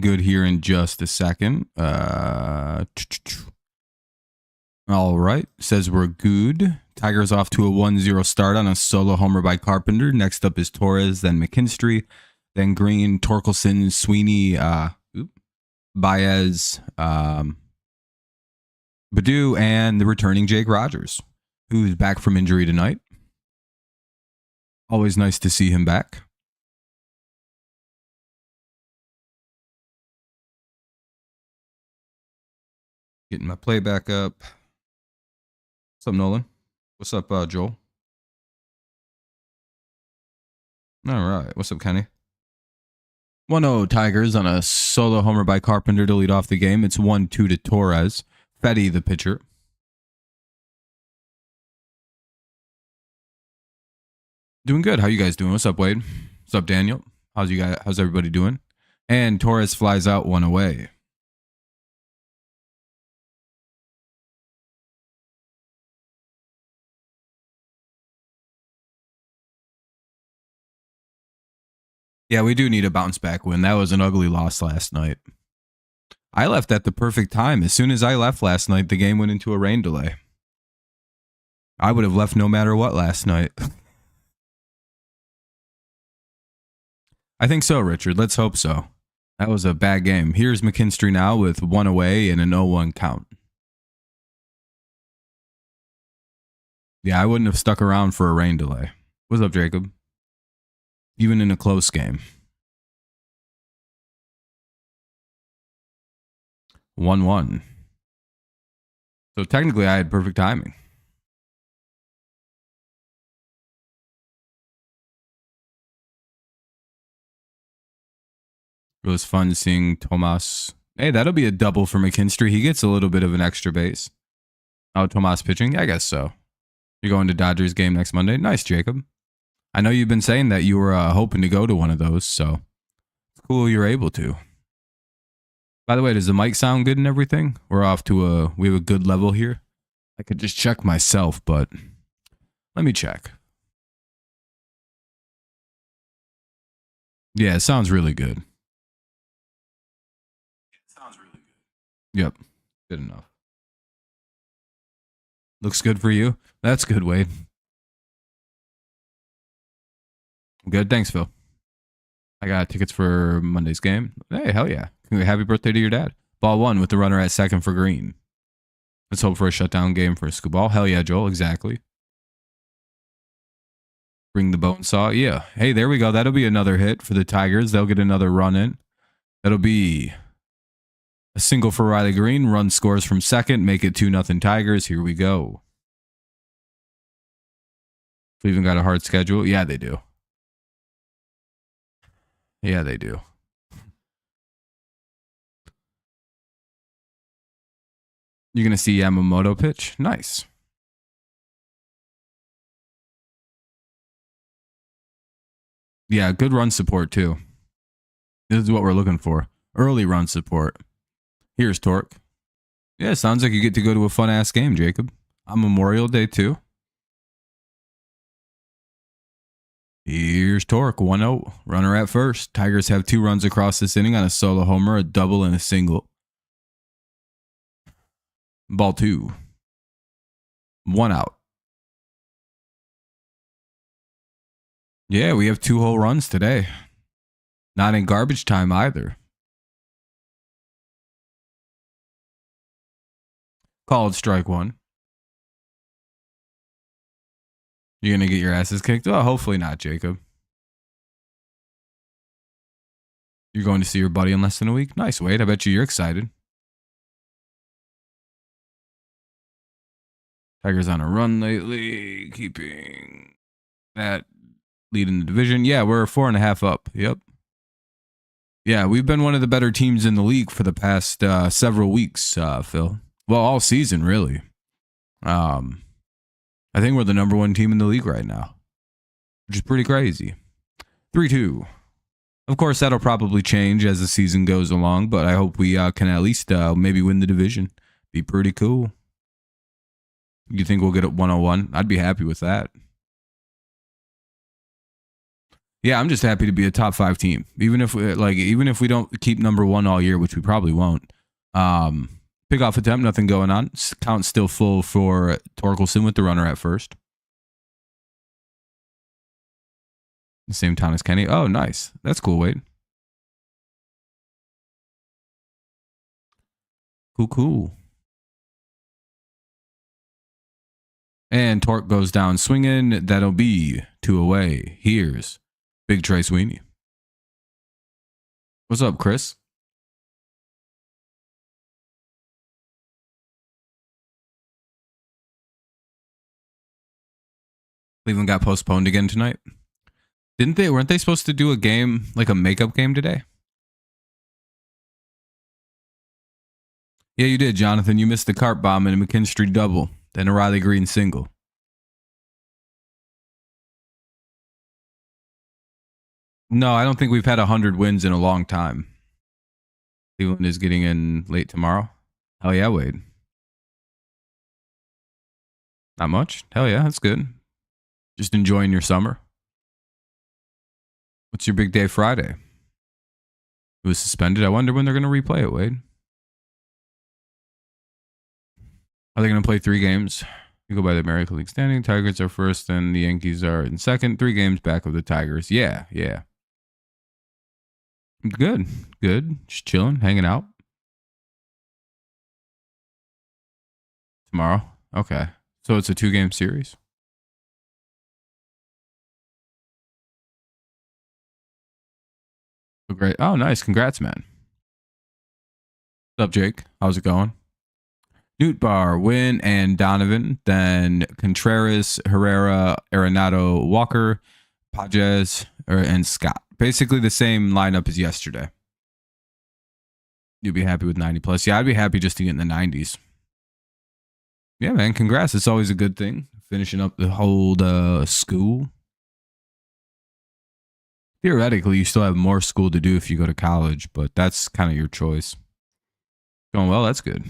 good here in just a second. All right. Says we're good. Tigers off to a 1-0 start on a solo homer by Carpenter. Next up is Torres, then McKinstry, then Green, Torkelson, Sweeney, Baez, Baду, and the returning Jake Rogers, who's back from injury tonight. Always nice to see him back. Getting my play back up. What's up, Nolan? What's up, Joel? All right. What's up, Kenny? 1-0 Tigers on a solo homer by Carpenter to lead off the game. It's 1-2 to Torres. Fetty, the pitcher. Doing good. How you guys doing? What's up, Wade? What's up, Daniel? How's everybody doing? And Torres flies out, one away. Yeah, we do need a bounce back win. That was an ugly loss last night. I left at the perfect time. As soon as I left last night, the game went into a rain delay. I would have left no matter what last night. I think so, Richard. Let's hope so. That was a bad game. Here's McKinstry now with one away and an 0-1 count. Yeah, I wouldn't have stuck around for a rain delay. What's up, Jacob? Even in a close game. 1-1. So technically I had perfect timing. It was fun seeing Tomas. Hey, that'll be a double for McKinstry. He gets a little bit of an extra base. Oh, Tomas pitching? I guess so. You're going to Dodgers game next Monday? Nice, Jacob. I know you've been saying that you were hoping to go to one of those, so it's cool you're able to. By the way, does the mic sound good and everything? We're off to we have a good level here. I could just check myself, but let me check. Yeah, it sounds really good. Yep, good enough. Looks good for you? That's good, Wade. Good, thanks, Phil. I got tickets for Monday's game. Hey, hell yeah. Happy birthday to your dad. Ball one with the runner at second for Green. Let's hope for a shutdown game for Skubal. Hell yeah, Joel, exactly. Bring the bone saw. Yeah. Hey, there we go. That'll be another hit for the Tigers. They'll get another run in. That'll be a single for Riley Green. Run scores from second. Make it 2-0 Tigers. Here we go. Cleveland got a hard schedule. Yeah, they do. Yeah, they do. You're going to see Yamamoto pitch? Nice. Yeah, good run support too. This is what we're looking for. Early run support. Here's Torque. Yeah, sounds like you get to go to a fun-ass game, Jacob. On Memorial Day too. Here's Torque, 1-0. Runner at first. Tigers have 2 runs across this inning on a solo homer, a double, and a single. Ball 2. 1 out. Yeah, we have 2 whole runs today. Not in garbage time either. Called strike 1. You're going to get your asses kicked? Oh, hopefully not, Jacob. You're going to see your buddy in less than a week? Nice, Wade. I bet you're excited. Tigers on a run lately, keeping that lead in the division. Yeah, we're 4.5 up. Yep. Yeah, we've been one of the better teams in the league for the past several weeks, Phil. Well, all season, really. I think we're the number 1 team in the league right now, which is pretty crazy. 3-2. Of course, that'll probably change as the season goes along, but I hope we can at least maybe win the division. Be pretty cool. You think we'll get it 101? I'd be happy with that. Yeah, I'm just happy to be a top 5 team. Even if we don't keep number 1 all year, which we probably won't. Pickoff attempt, nothing going on. Count still full for Torkelson with the runner at first. The same town as Kenny. Oh, nice. That's cool, Wade. Cool. And Torque goes down swinging. That'll be 2 away. Here's Big Trey Sweeney. What's up, Chris? Cleveland got postponed again tonight. Didn't they? Weren't they supposed to do a game, like a makeup game today? Yeah, you did, Jonathan. You missed the cart bomb and a McKinstry double, then a Riley Green single. No, I don't think we've had 100 wins in a long time. Cleveland is getting in late tomorrow. Hell yeah, Wade. Not much? Hell yeah, that's good. Just enjoying your summer. What's your big day Friday? It was suspended. I wonder when they're going to replay it, Wade. Are they going to play 3 games? You go by the American League standing. Tigers are first and the Yankees are in second. 3 games back of the Tigers. Yeah. Good. Just chilling, hanging out. Tomorrow? Okay. So it's a 2-game series? Oh, great. Oh, nice. Congrats, man. What's up, Jake? How's it going? Newt Bar, Wynn, and Donovan. Then Contreras, Herrera, Arenado, Walker, Pages, and Scott. Basically the same lineup as yesterday. You'll be happy with 90 plus. Yeah, I'd be happy just to get in the 90s. Yeah, man. Congrats. It's always a good thing. Finishing up the whole school. Theoretically, you still have more school to do if you go to college, but that's kind of your choice. Going well. That's good.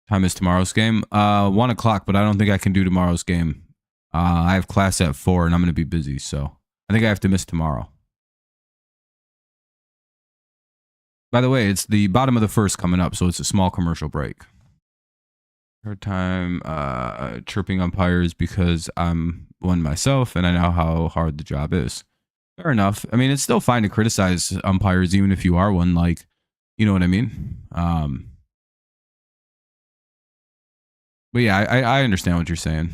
Time is tomorrow's game? 1 o'clock, but I don't think I can do tomorrow's game. I have class at 4 and I'm going to be busy, so I think I have to miss tomorrow. By the way, it's the bottom of the first coming up, so it's a small commercial break. Hard time chirping umpires because I'm one myself and I know how hard the job is. Fair enough. I mean, it's still fine to criticize umpires even if you are one, like, you know what I mean? But yeah, I understand what you're saying.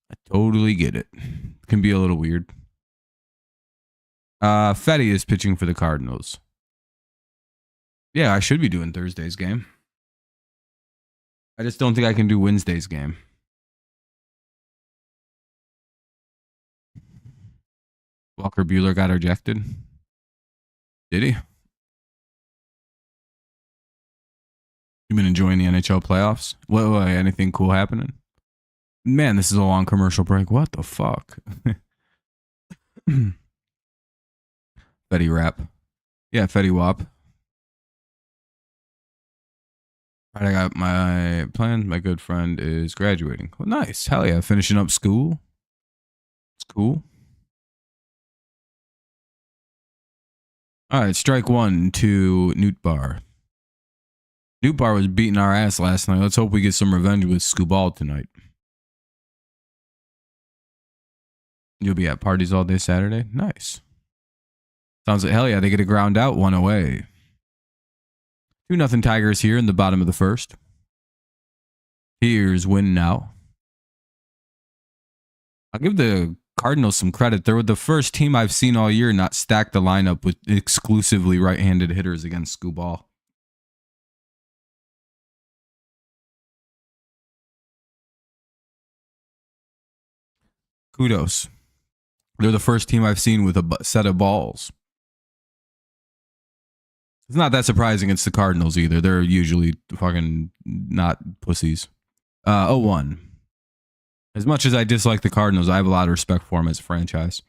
I totally get it. It can be a little weird. Fetty is pitching for the Cardinals. Yeah, I should be doing Thursday's game. I just don't think I can do Wednesday's game. Walker Buehler got ejected. Did he? You been enjoying the NHL playoffs? What anything cool happening? Man, this is a long commercial break. What the fuck? Fetty rap. Yeah, Fetty Wap. All right, I got my plan. My good friend is graduating. Well, nice. Hell yeah. Finishing up school. It's cool. All right, strike 1 to Newt Bar. Newt Bar was beating our ass last night. Let's hope we get some revenge with Skubal tonight. You'll be at parties all day Saturday? Nice. Sounds like hell yeah, they get a ground out, 1 away. 2-0 Tigers here in the bottom of the first. Here's Win now. I'll give the Cardinals some credit. They were the first team I've seen all year not stack the lineup with exclusively right-handed hitters against Skubal. Kudos. They're the first team I've seen with a set of balls. It's not that surprising it's the Cardinals either. They're usually fucking not pussies. 0-1. As much as I dislike the Cardinals, I have a lot of respect for them as a franchise.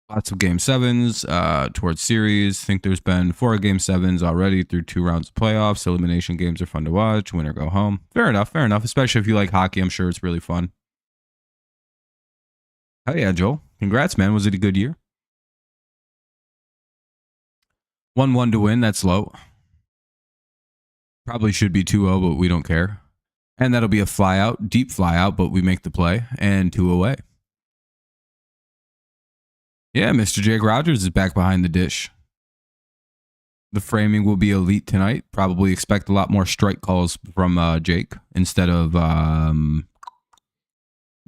Lots of game 7s towards series. Think there's been 4 game 7s already through 2 rounds of playoffs. Elimination games are fun to watch. Win or go home. Fair enough. Especially if you like hockey, I'm sure it's really fun. Oh yeah, Joel. Congrats, man. Was it a good year? 1-1 to win. That's low. Probably should be 2-0, but we don't care. And that'll be a fly out, deep fly out, but we make the play and 2 away. Yeah, Mr. Jake Rogers is back behind the dish. The framing will be elite tonight. Probably expect a lot more strike calls from Jake instead of Dylan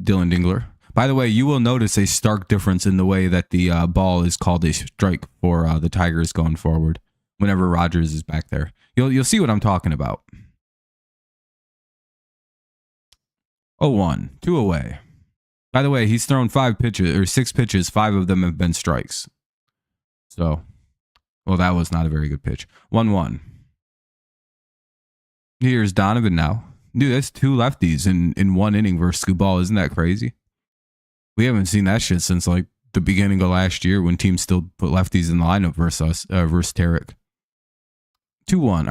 Dingler. By the way, you will notice a stark difference in the way that the ball is called a strike for the Tigers going forward whenever Rogers is back there. You'll see what I'm talking about. 0-1, 2 away. By the way, he's thrown 6 pitches. 5 of them have been strikes. So, well, that was not a very good pitch. 1-1. Here's Donovan now. Dude, that's 2 lefties in 1 inning versus Skubal. Isn't that crazy? We haven't seen that shit since like the beginning of last year when teams still put lefties in the lineup versus Tarek. 2-1.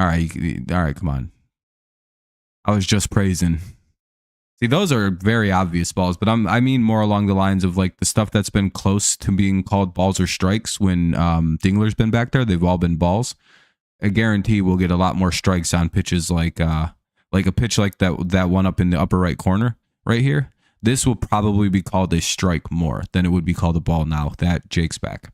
All right, come on. I was just praising. See, those are very obvious balls, but I mean more along the lines of like the stuff that's been close to being called balls or strikes when Dingler's been back there. They've all been balls. I guarantee we'll get a lot more strikes on pitches like a pitch like that one up in the upper right corner right here. This will probably be called a strike more than it would be called a ball now that Jake's back.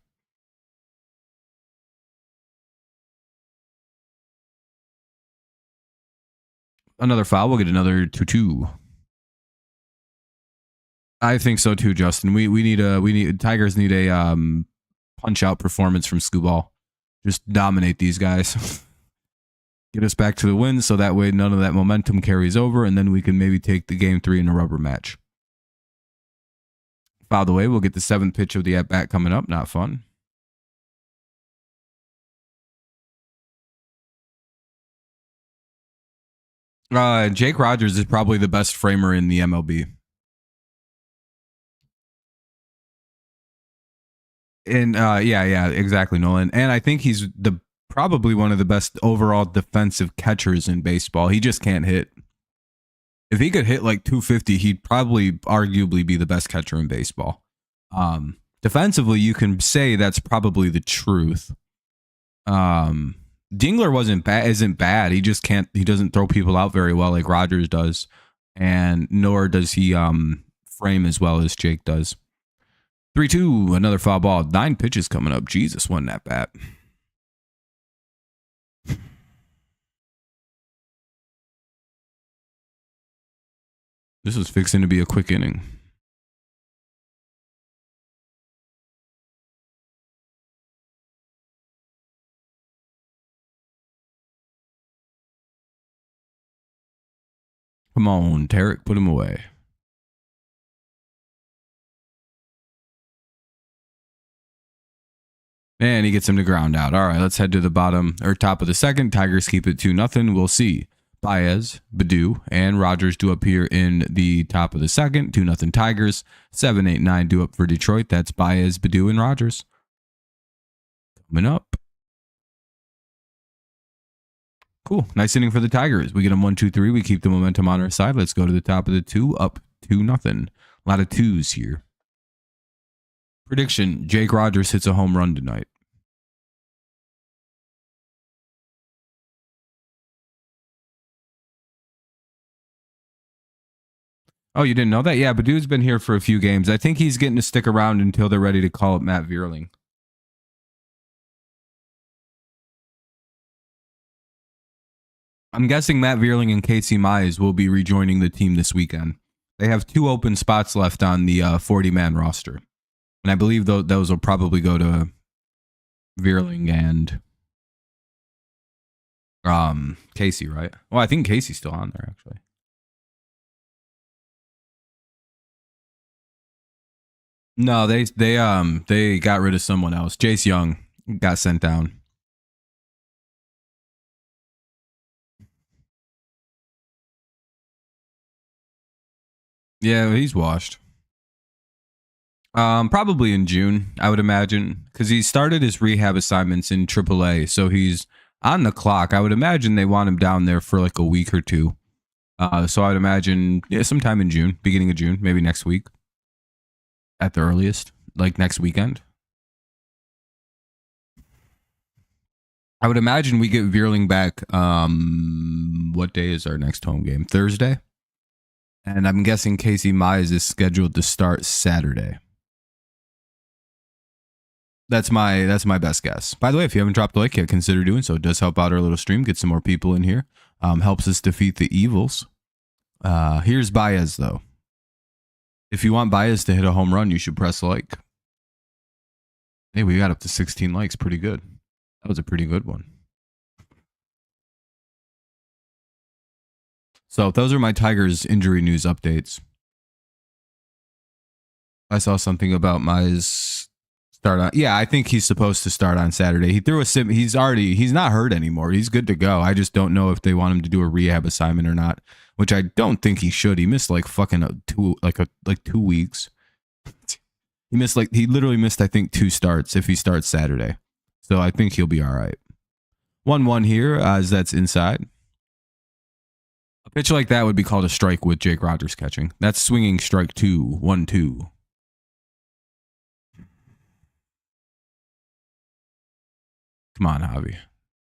Another foul. We'll get another 2-2. I think so too, Justin. Tigers need a punch out performance from Skubal. Just dominate these guys. Get us back to the win so that way none of that momentum carries over, and then we can maybe take the game 3 in a rubber match. By the way, we'll get the 7th pitch of the at-bat coming up. Not fun. Jake Rogers is probably the best framer in the MLB. And yeah, exactly, Nolan. And I think he's probably one of the best overall defensive catchers in baseball. He just can't hit. If he could hit like 250, he'd probably arguably be the best catcher in baseball. Defensively, you can say that's probably the truth. Dingler isn't bad. He just can't. He doesn't throw people out very well like Rogers does, and nor does he frame as well as Jake does. 3-2, another foul ball. 9 pitches coming up. Jesus, wasn't that bad. This was fixing to be a quick inning. Come on, Tarek, put him away. And he gets him to ground out. All right, let's head to the bottom or top of the second. Tigers keep it 2-0. We'll see. Baez, Baду, and Rogers do up here in the top of the second. 2-0 Tigers. 7, 8, 9 do up for Detroit. That's Baez, Badu, and Rogers. Coming up. Cool. Nice inning for the Tigers. We get them 1-2-3. We keep the momentum on our side. Let's go to the top of the 2. Up 2-0. A lot of 2s here. Prediction. Jake Rogers hits a home run tonight. Oh, you didn't know that? Yeah, Badu's been here for a few games. I think he's getting to stick around until they're ready to call up Matt Vierling. I'm guessing Matt Vierling and Casey Mize will be rejoining the team this weekend. They have 2 open spots left on the 40-man roster. And I believe those will probably go to Vierling and Casey, right? Well, I think Casey's still on there, actually. No, they got rid of someone else. Jace Young got sent down. Yeah, he's washed. Probably in June, I would imagine, because he started his rehab assignments in AAA, so he's on the clock. I would imagine they want him down there for like a week or 2. So I would imagine sometime in June, beginning of June, maybe next week. at the earliest, like next weekend. I would imagine we get Veerling back. What day is our next home game? Thursday. And I'm guessing Casey Mize is scheduled to start Saturday. That's my best guess. By the way, if you haven't dropped a like yet, consider doing so. It does help out our little stream, get some more people in here. Helps us defeat the evils. Here's Baez, though. If you want Baez to hit a home run, you should press like. Hey, we got up to 16 likes. Pretty good. That was a pretty good one. So those are my Tigers injury news updates. I saw something about Mize start on. Yeah, I think he's supposed to start on Saturday. He threw a sim. He's not hurt anymore. He's good to go. I just don't know if they want him to do a rehab assignment or not, which I don't think he should. He missed like fucking 2 weeks. He literally missed, I think, 2 starts if he starts Saturday. So I think he'll be all right. 1-1 here as that's inside. A pitch like that would be called a strike with Jake Rogers catching. That's swinging strike 2, 1-2. Come on, Javi.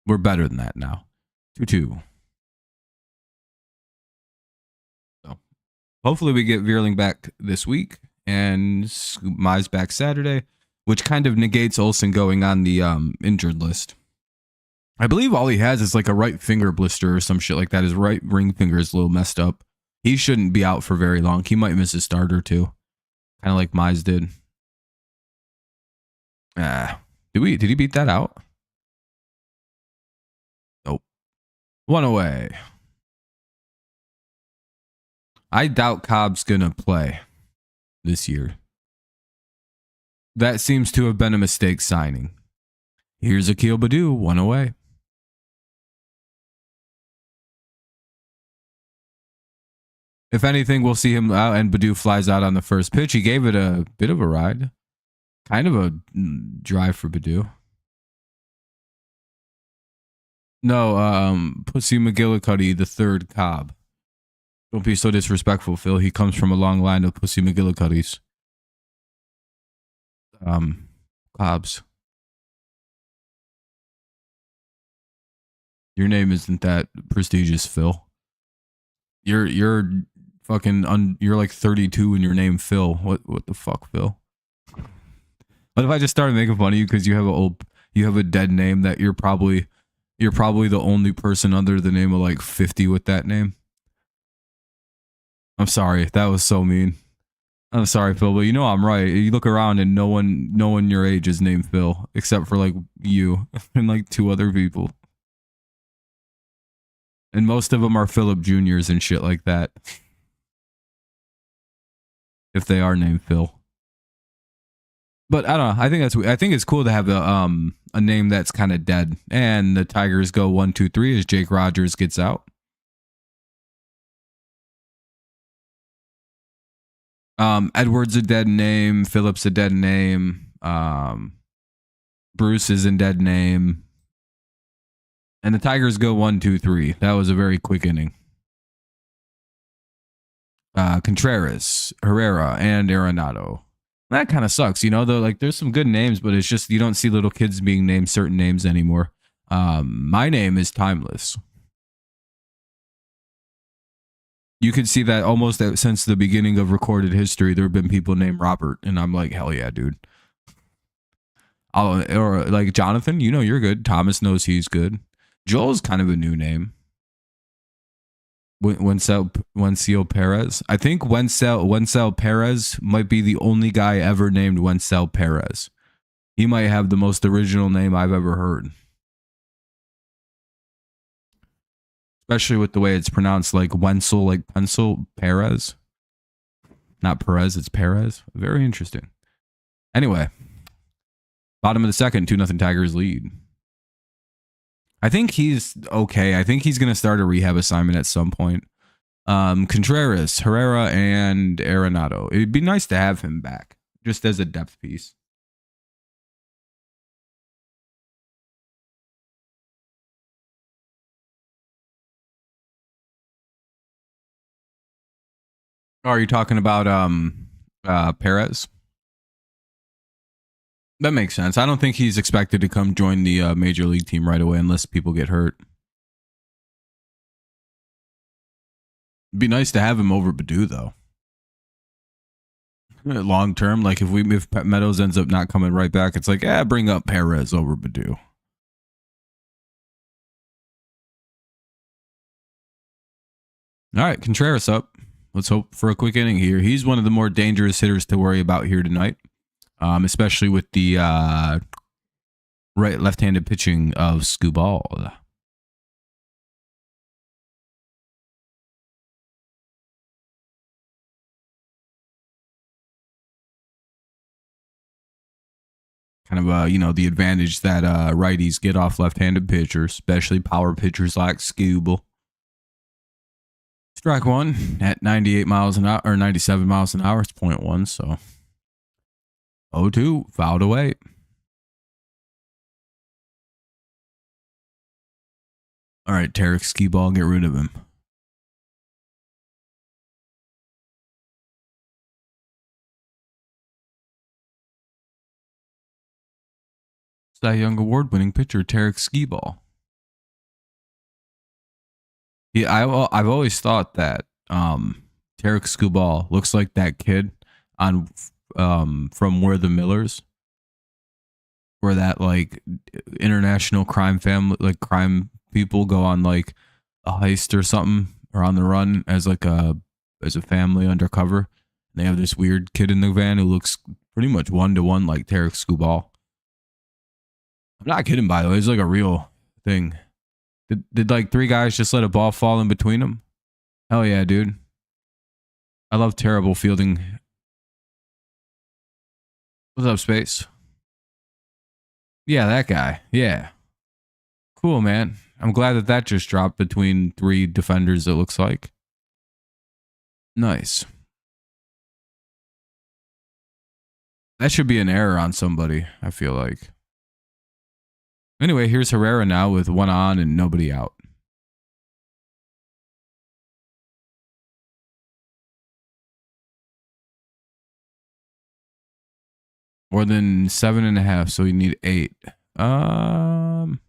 We're better than that now. 2-2. So hopefully we get Veerling back this week and Mize back Saturday, which kind of negates Olsen going on the injured list. I believe all he has is like a right finger blister or some shit like that. His right ring finger is a little messed up. He shouldn't be out for very long. He might miss a start or two. Kind of like Mize did. Did he beat that out? Nope. 1 away. I doubt Cobb's gonna play this year. That seems to have been a mistake signing. Here's Akil Baddoo, 1 away. If anything, we'll see him out and Baddoo flies out on the first pitch. He gave it a bit of a ride. Kind of a drive for Baddoo. No, Pussy McGillicuddy, the third Cobb. Don't be so disrespectful, Phil. He comes from a long line of Pussy McGillicuddys. Cobbs. Your name isn't that prestigious, Phil. You're fucking you're like 32 and your name Phil. What the fuck, Phil? What if I just started making fun of you because you have a dead name that you're probably the only person under the name of like 50 with that name? I'm sorry, that was so mean. I'm sorry, Phil, but you know I'm right. You look around and no one your age is named Phil except for like you and like 2 other people. And most of them are Philip Juniors and shit like that. If they are named Phil. But I don't know. I think it's cool to have a name that's kind of dead. And the Tigers go 1-2-3 as Jake Rogers gets out. Edwards a dead name. Phillips a dead name. Bruce is a dead name. And the Tigers go 1-2-3. That was a very quick inning. Contreras, Herrera, and Arenado. That kind of sucks, you know. Though, like, there's some good names, but it's just you don't see little kids being named certain names anymore. My name is timeless. You could see that almost since the beginning of recorded history. There have been people named Robert, and I'm like, hell yeah, dude. Or like Jonathan, you know you're good. Thomas knows he's good. Joel's kind of a new name. Wenzel Perez. I think Wenzel Perez might be the only guy ever named Wenzel Perez. He might have the most original name I've ever heard. Especially with the way it's pronounced, like Wenzel, like pencil, Perez. Not Perez, it's Perez. Very interesting. Anyway, bottom of the second, 2-0 Tigers lead. I think he's okay. I think he's going to start a rehab assignment at some point. Contreras, Herrera, and Arenado. It'd be nice to have him back, just as a depth piece. Oh, are you talking about Perez? That makes sense. I don't think he's expected to come join the major league team right away unless people get hurt. It'd be nice to have him over Baду though. Long term, like if Meadows ends up not coming right back, it's like, bring up Perez over Badu. All right, Contreras up. Let's hope for a quick inning here. He's one of the more dangerous hitters to worry about here tonight, especially with the left-handed pitching of Skubal. Kind of, the advantage that righties get off left-handed pitchers, especially power pitchers like Skubal. Strike one at 98 miles an hour, or 97 miles an hour. It's 0.1, so 0-2, fouled away. All right, Tarek Skubal, get rid of him. Cy Young Award-winning pitcher Tarek Skubal. Yeah, I've always thought that Tarek Skubal looks like that kid on from Where the Millers, where that like international crime people go on like a heist or something, or on the run as a family undercover. And they have this weird kid in the van who looks pretty much 1-to-1 like Tarek Skubal. I'm not kidding, by the way. It's like a real thing. Did like 3 guys just let a ball fall in between them? Hell yeah, dude. I love terrible fielding. What's up, Space? Yeah, that guy. Yeah. Cool, man. I'm glad that just dropped between 3 defenders, it looks like. Nice. That should be an error on somebody, I feel like. Anyway, here's Herrera now with 1 on and nobody out. More than 7.5, so you need 8. Kind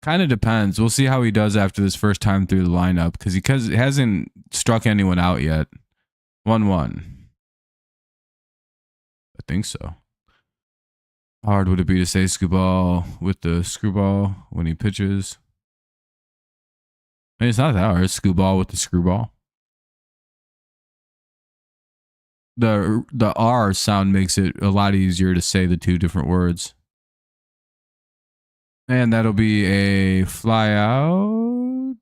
of depends. We'll see how he does after this first time through the lineup, because he hasn't struck anyone out yet. 1-1. I think so. How hard would it be to say Skubal with the screwball when he pitches? I mean, it's not that hard. Skubal with the screwball. The R sound makes it a lot easier to say the 2 different words. And that'll be a fly out.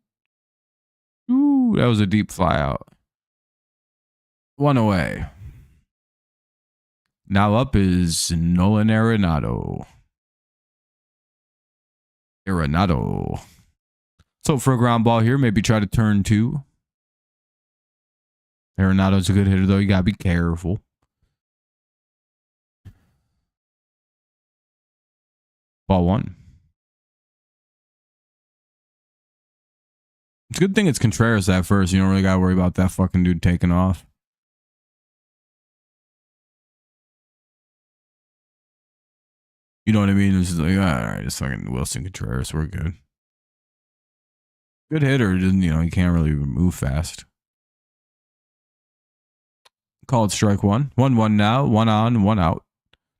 Ooh, that was a deep fly out. 1 away. Now up is Nolan Arenado. So for a ground ball here, maybe try to turn 2. Arenado's a good hitter, though. You got to be careful. Ball 1. It's a good thing it's Contreras at first. You don't really got to worry about that fucking dude taking off. You know what I mean? It's just like, all right, it's fucking Wilson Contreras. We're good. Good hitter. He can't really move fast. Called strike 1. 1-1 now. 1 on, 1 out.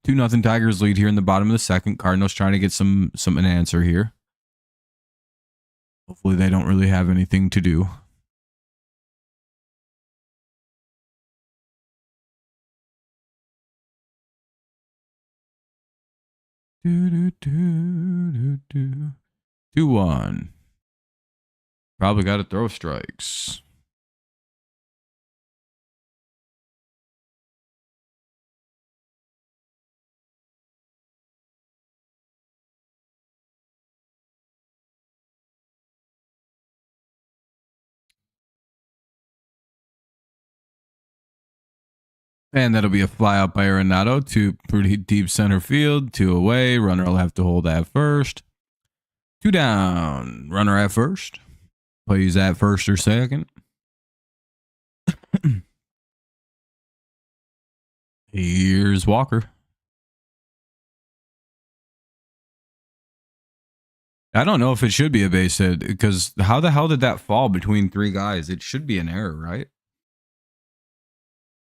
2-0 Tigers lead here in the bottom of the second. Cardinals trying to get an answer here. Hopefully they don't really have anything to do. Do, 2-1. Probably got to throw strikes. And that'll be a fly out by Arenado to pretty deep center field. 2 away. Runner will have to hold at first. 2 down. Runner at first. Plays at first or second. Here's Walker. I don't know if it should be a base hit because how the hell did that fall between three guys? It should be an error, right?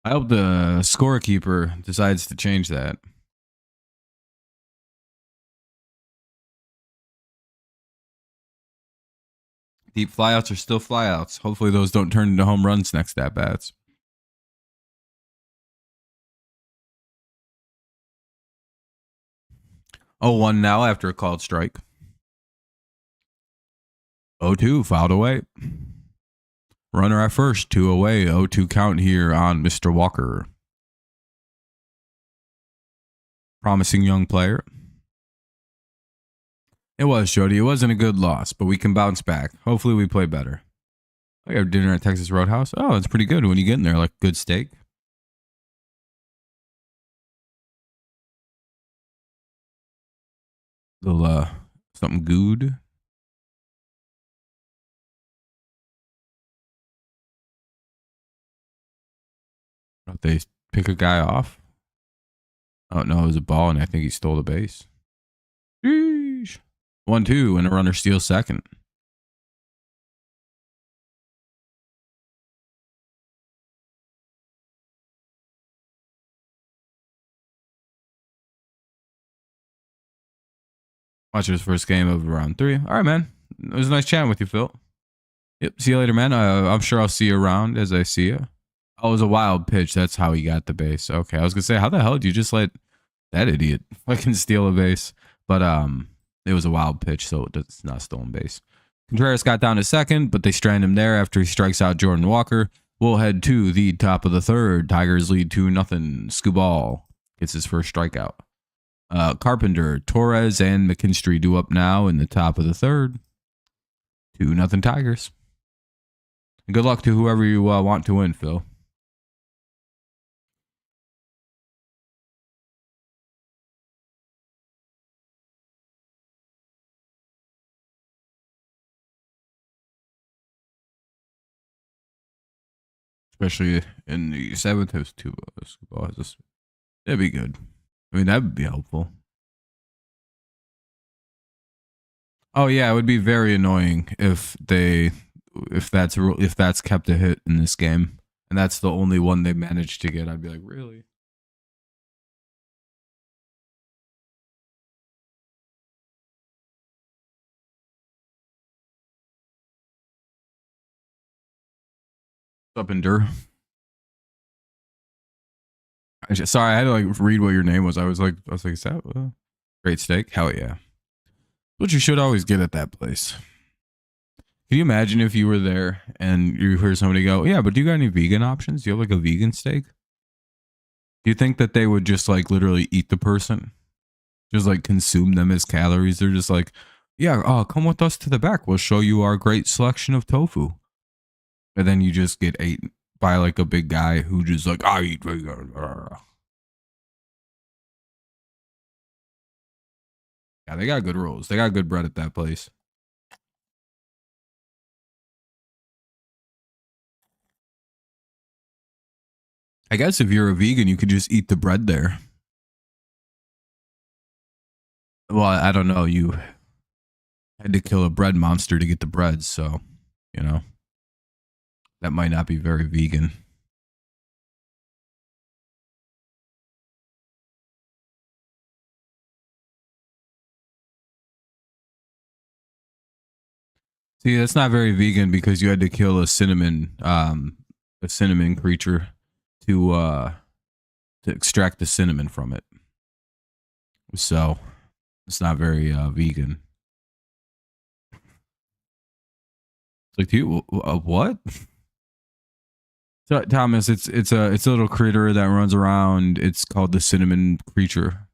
I hope the scorekeeper decides to change that. Deep flyouts are still flyouts. Hopefully those don't turn into home runs next at bats. 0-1 now after a called strike. 0-2 fouled away. Runner at first, 2 away. 0-2 count here on Mr. Walker. Promising young player. It was, Jody. It wasn't a good loss, but we can bounce back. Hopefully we play better. I have dinner at Texas Roadhouse. Oh, it's pretty good when you get in there. Like good steak. Little something good. They pick a guy off. Oh no, it was a ball, and I think he stole the base. Sheesh. 1-2, and a runner steals second. Watch his first game of round 3. All right, man. It was nice chatting with you, Phil. Yep. See you later, man. I'm sure I'll see you around as I see you. Oh, it was a wild pitch. That's how he got the base. Okay. I was going to say, how the hell did you just let that idiot fucking steal a base? But it was a wild pitch, so it's not stolen base. Contreras got down to second, but they strand him there after he strikes out Jordan Walker. We'll head to the top of the third. Tigers lead 2-0. Skubal gets his first strikeout. Carpenter, Torres, and McKinstry due up now in the top of the third. 2-0 Tigers. And good luck to whoever you want to win, Phil. Especially in the 7th, has 2 balls. That'd be good. I mean, that would be helpful. Oh yeah, it would be very annoying if that's kept a hit in this game, and that's the only one they managed to get. I'd be like, really? What's up, Endur? Sorry, I had to like read what your name was. I was like, is that great steak? Hell yeah. What you should always get at that place. Can you imagine if you were there and you heard somebody go, yeah, but do you got any vegan options? Do you have like a vegan steak? Do you think that they would just like literally eat the person? Just like consume them as calories? They're just like, yeah, come with us to the back. We'll show you our great selection of tofu. And then you just get ate by like a big guy who just like, I eat vegan. Yeah, they got good rolls. They got good bread at that place. I guess if you're a vegan, you could just eat the bread there. Well, I don't know. You had to kill a bread monster to get the bread, so, you know, that might not be very vegan. See, that's not very vegan because you had to kill a cinnamon creature to extract the cinnamon from it. So it's not very vegan. It's like, what? So, Thomas, it's a little critter that runs around. It's called the cinnamon creature.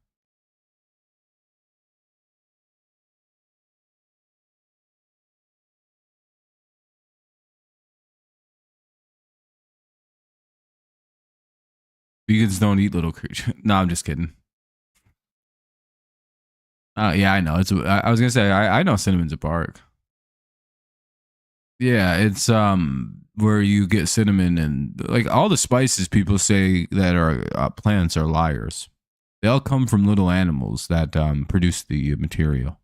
Vegans don't eat little creatures. No, I'm just kidding. Yeah, I know. I was gonna say I know cinnamon's a bark. Yeah, it's where you get cinnamon and like all the spices people say that are plants are liars. They all come from little animals that produce the material.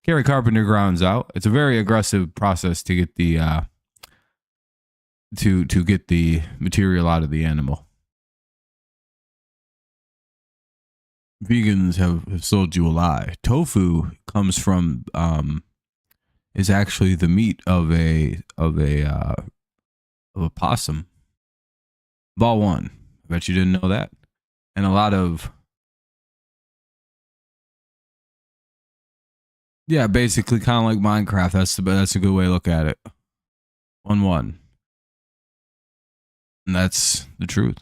Carrie Carpenter grounds out. It's a very aggressive process to get the to get the material out of the animal. Vegans have sold you a lie. Tofu comes from is actually the meat of a possum. Ball one. I bet you didn't know that. And a lot of basically kind of like Minecraft. That's a good way to look at it. 1-1. And that's the truth.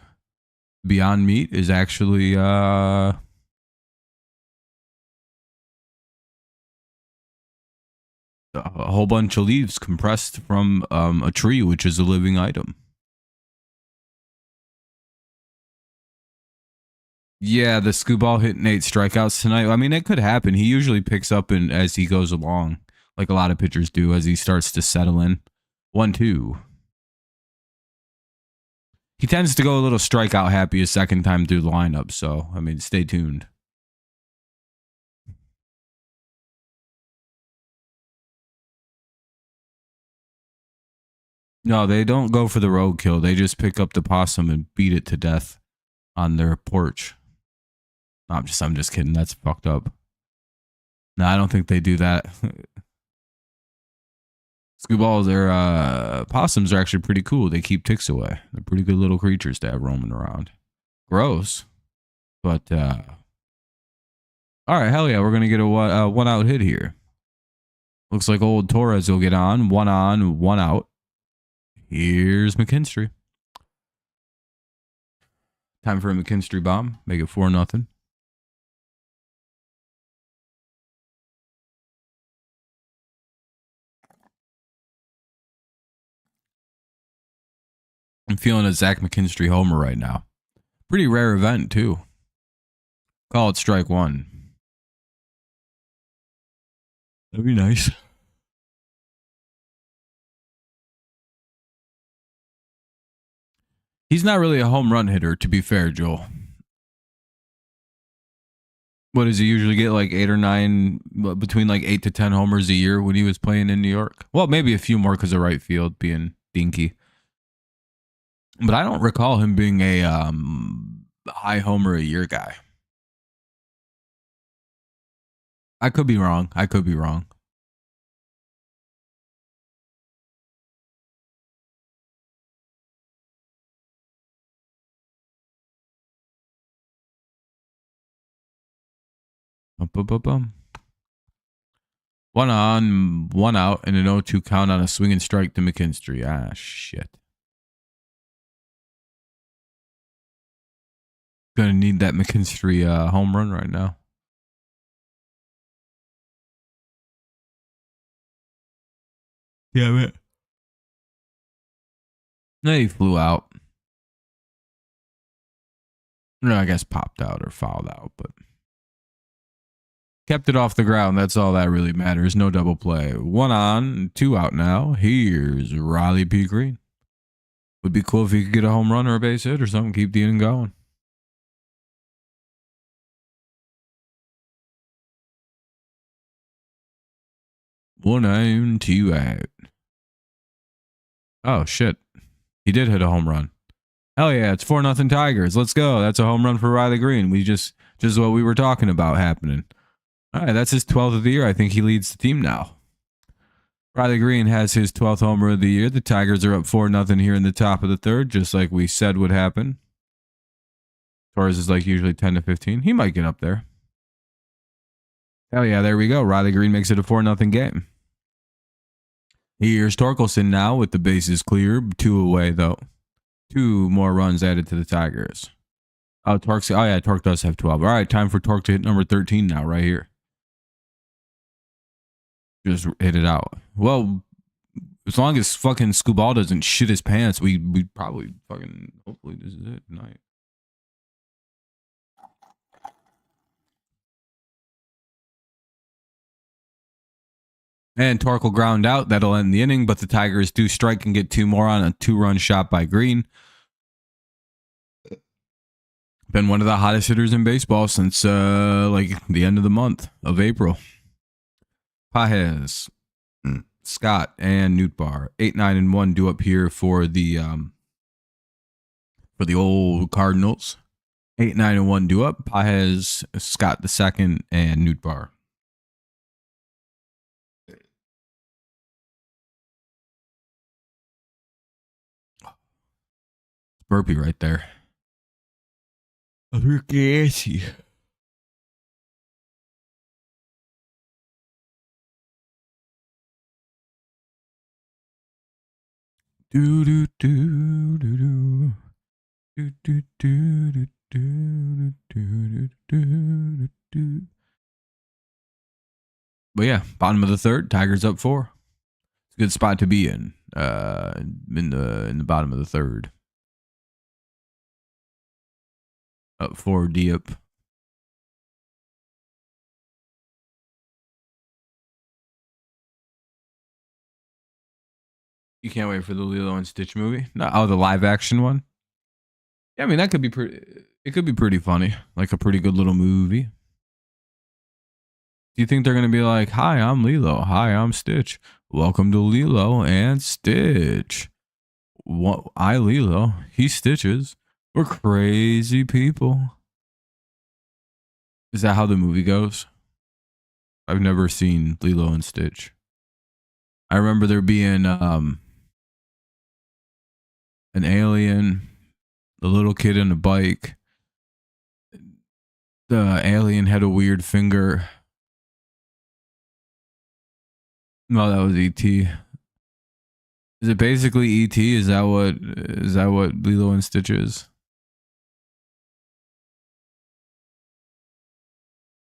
Beyond Meat is actually a whole bunch of leaves compressed from a tree, which is a living item. Yeah, the Skubal hitting 8 strikeouts tonight. I mean, it could happen. He usually picks up as he goes along, like a lot of pitchers do, as he starts to settle in. 1-2. He tends to go a little strikeout happy a second time through the lineup, so, I mean, stay tuned. No, they don't go for the roadkill. They just pick up the possum and beat it to death on their porch. No, I'm just kidding. That's fucked up. No, I don't think they do that. Skubals, their possums are actually pretty cool. They keep ticks away. They're pretty good little creatures to have roaming around. Gross. But, all right, hell yeah, we're going to get a one out hit here. Looks like old Torres will get on, one out. Here's McKinstry. Time for a McKinstry bomb. Make it 4-0. I'm feeling a Zach McKinstry homer right now. Pretty rare event, too. Call it strike one. That'd be nice. He's not really a home run hitter, to be fair, Joel. What does he usually get? Like 8 or 9, between like 8 to 10 homers a year when he was playing in New York? Well, maybe a few more because of right field being dinky. But I don't recall him being a high homer a year guy. I could be wrong. Bum. 1 on, 1 out, and an 0-2 count on a swing and strike to McKinstry. Ah, shit. Gonna need that McKinstry home run right now. Damn it. No, he flew out. No, I guess popped out or fouled out, but kept it off the ground. That's all that really matters. No double play. 1 on, 2 out now. Here's Riley P. Green. Would be cool if he could get a home run or a base hit or something. Keep the inning going. One in, 2 out. Oh, shit. He did hit a home run. Hell yeah, it's 4-0 Tigers. Let's go. That's a home run for Riley Green. Just what we were talking about happening. All right, that's his 12th of the year. I think he leads the team now. Riley Green has his 12th homer of the year. The Tigers are up 4-0 here in the top of the third, just like we said would happen. Torres is like usually 10 to 15. He might get up there. Hell yeah, there we go. Riley Green makes it a 4-0 game. Here's Torkelson now with the bases clear. 2 away, though. 2 more runs added to the Tigers. Oh, Torque does have 12. All right, time for Torque to hit number 13 now, right here. Just hit it out. Well, as long as fucking Skubal doesn't shit his pants, we probably fucking, hopefully this is it tonight. And Torque will ground out. That'll end the inning, but the Tigers do strike and get 2 more on a 2-run shot by Green. Been one of the hottest hitters in baseball since like the end of the month of April. Pages, Scott, and Nootbaar. 8, 9, and 1 due up here for the old Cardinals. 8, 9, and 1 due up. Pages, Scott the second, and Nootbaar. Burpee right there. Gassy. Do do do do do do do do do do do do. But yeah, bottom of the third, Tigers up 4. It's a good spot to be in the bottom of the third. Up 4 deep. You can't wait for the Lilo and Stitch movie? No, oh, the live action one? Yeah, I mean, that could be pretty. It could be pretty funny. Like a pretty good little movie. Do you think they're going to be like, hi, I'm Lilo. Hi, I'm Stitch. Welcome to Lilo and Stitch. What? I Lilo. He Stitches. We're crazy people. Is that how the movie goes? I've never seen Lilo and Stitch. I remember there being an alien, the little kid on a bike. The alien had a weird finger. No, that was E.T. Is it basically E.T.? Is that what Lilo and Stitch is?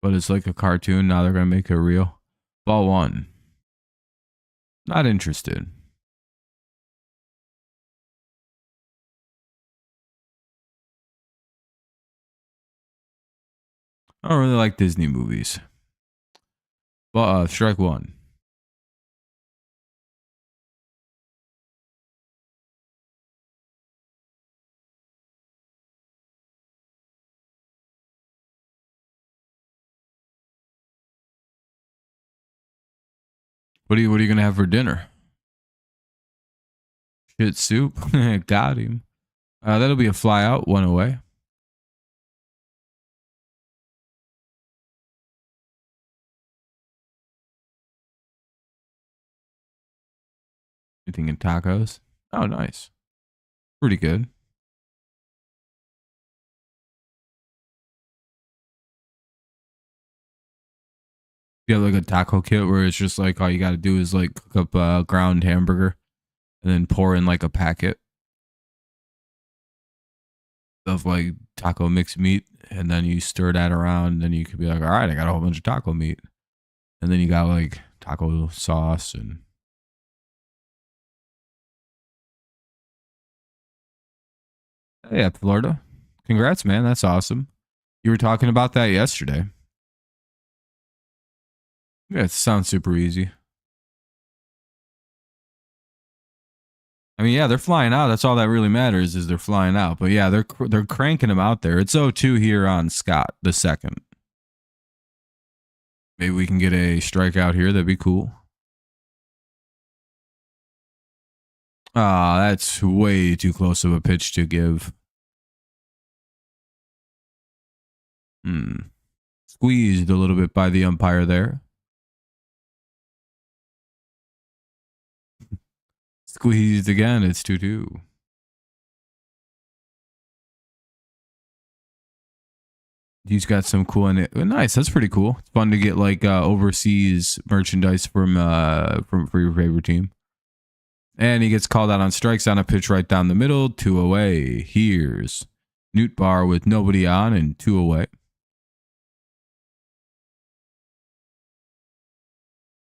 But it's like a cartoon. Now they're gonna make it real. Ball 1. Not interested. I don't really like Disney movies. But strike 1. What are you gonna have for dinner? Shit soup. Got him. That'll be a fly out, 1 away. Anything in tacos? Oh, nice. Pretty good. You have like a taco kit where it's just like all you got to do is like cook up a ground hamburger and then pour in like a packet of like taco mixed meat, and then you stir that around, and then you could be like, all right, I got a whole bunch of taco meat, and then you got like taco sauce and yeah, Florida. Congrats, man. That's awesome. You were talking about that yesterday. Yeah, it sounds super easy. I mean, yeah, they're flying out. That's all that really matters is they're flying out. But yeah, they're cranking them out there. It's 0-2 here on Scott the second. Maybe we can get a strikeout here. That'd be cool. Ah, that's way too close of a pitch to give. Squeezed a little bit by the umpire there. Squeezed again. It's 2-2. He's got some cool in it. Nice. That's pretty cool. It's fun to get like overseas merchandise from for your favorite team. And he gets called out on strikes on a pitch right down the middle. 2 away. Here's Nootbaar with nobody on and 2 away.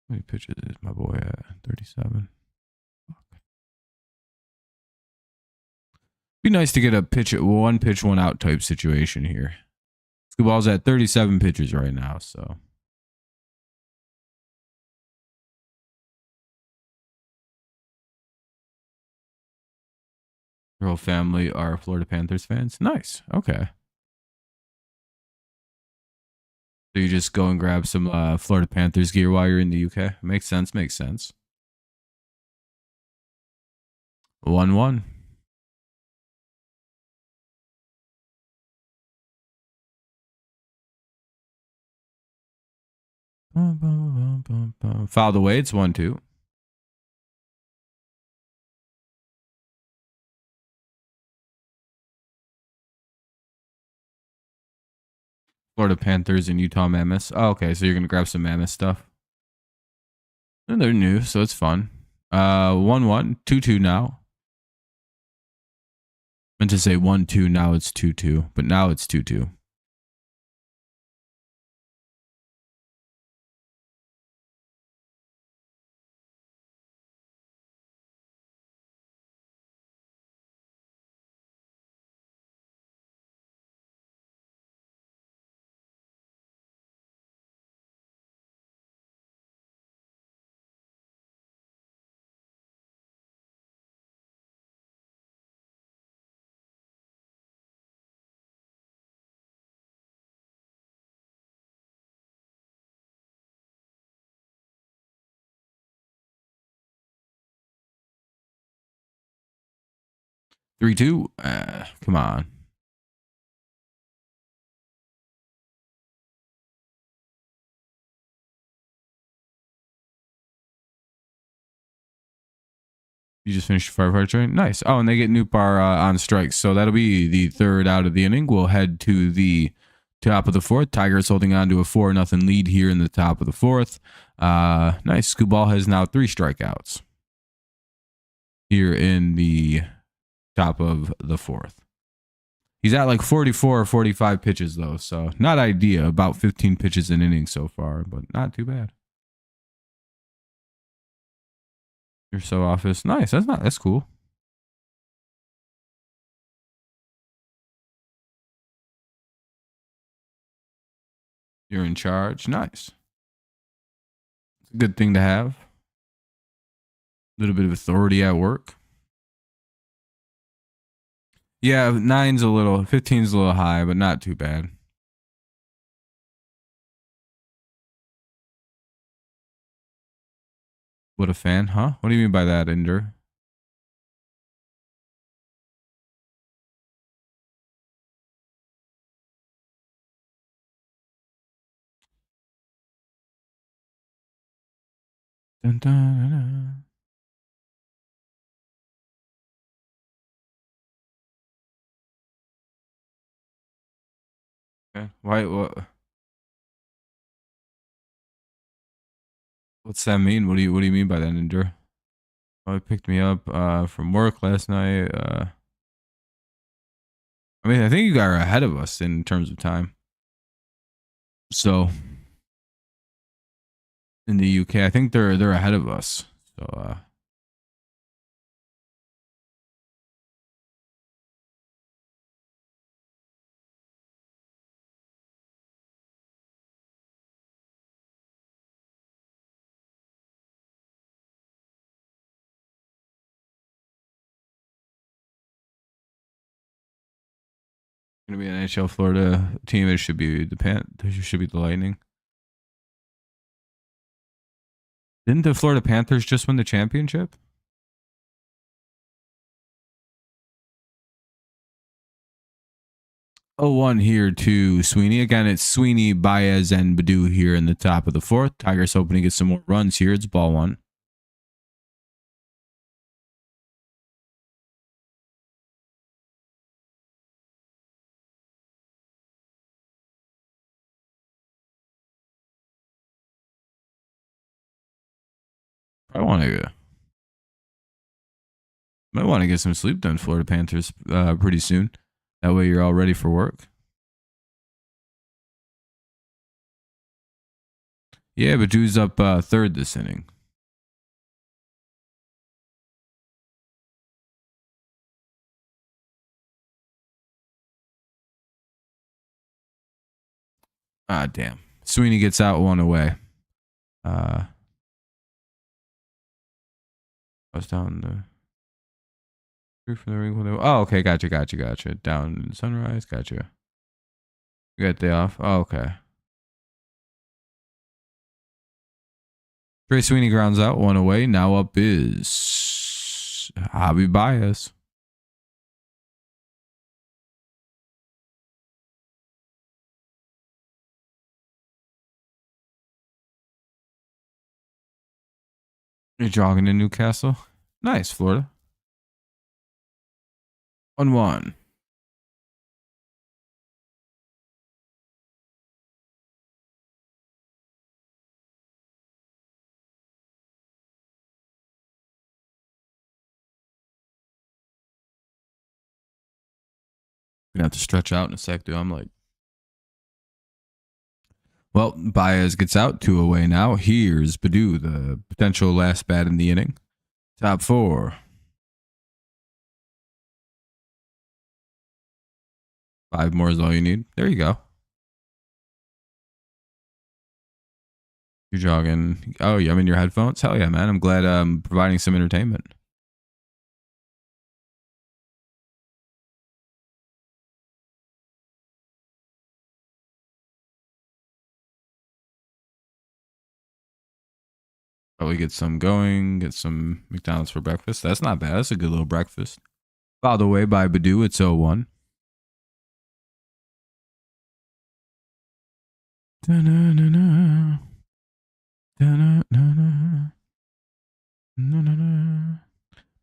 How many pitches is my boy at? 37. Be nice to get a pitch at 1 pitch, 1 out type situation here. Skubal's at 37 pitches right now, so Your whole family are Florida Panthers fans. Nice. Okay. So you just go and grab some Florida Panthers gear while you're in the UK. Makes sense. Makes sense. 1-1. Fouled away. It's 1-2. Florida Panthers and Utah Mammoths. Oh, okay, so you're gonna grab some Mammoth stuff. And they're new, so it's fun. 1-1, 2-2 now. Meant to say 1-2. Now it's 2-2, but now it's 2-2. Three two. Come on. You just finished firefighter train. Nice. Oh, and they get Nupar on strikes, so that'll be the third out of the inning. We'll head to the top of the fourth. Tigers holding on to a 4-0 lead here in the top of the fourth. Nice. Skubal has now 3 strikeouts here in the top of the fourth. He's at like 44 or 45 pitches though, so not ideal. About 15 pitches an inning so far, but not too bad. You're so office. Nice. That's cool. You're in charge. Nice. It's a good thing to have. A little bit of authority at work. Yeah, 15's a little high, but not too bad. What a fan, huh? What do you mean by that, Ender? Dun, dun, dun. Okay. What's that mean? What do you mean by that, Ender? Oh, he picked me up from work last night. I mean, I think you guys are ahead of us in terms of time. So in the UK, I think they're ahead of us. So gonna be an NHL Florida team. It should be the Lightning. Didn't the Florida Panthers just win the championship? Oh, 1 here to Sweeney. Again, it's Sweeney, Baez, and Badu here in the top of the fourth. Tigers hoping to get some more runs here. It's ball 1. I might want to get some sleep done, Florida Panthers, pretty soon. That way you're all ready for work. Yeah, but Drew's up third this inning. Ah, damn. Sweeney gets out 1 away. I was down the Oh, okay. Gotcha. Down in Sunrise. Gotcha. You got day off. Oh, okay. Trey Sweeney grounds out, one away. Now up is Javi Baez. You're jogging in Newcastle. Nice, Florida. 1-1. Gonna have to stretch out in a sec, dude. I'm like, well, Baez gets out, 2 away now. Here's Badu, the potential last bat in the inning. Top 4. 5 more is all you need. There you go. You're jogging. Oh, yeah, I'm in your headphones. Hell yeah, man. I'm glad I'm providing some entertainment. Probably get some going, get some McDonald's for breakfast. That's not bad. That's a good little breakfast. By the way, by Badu, it's 0-1. Da-na-na-na. Da-na-na-na. Na-na-na.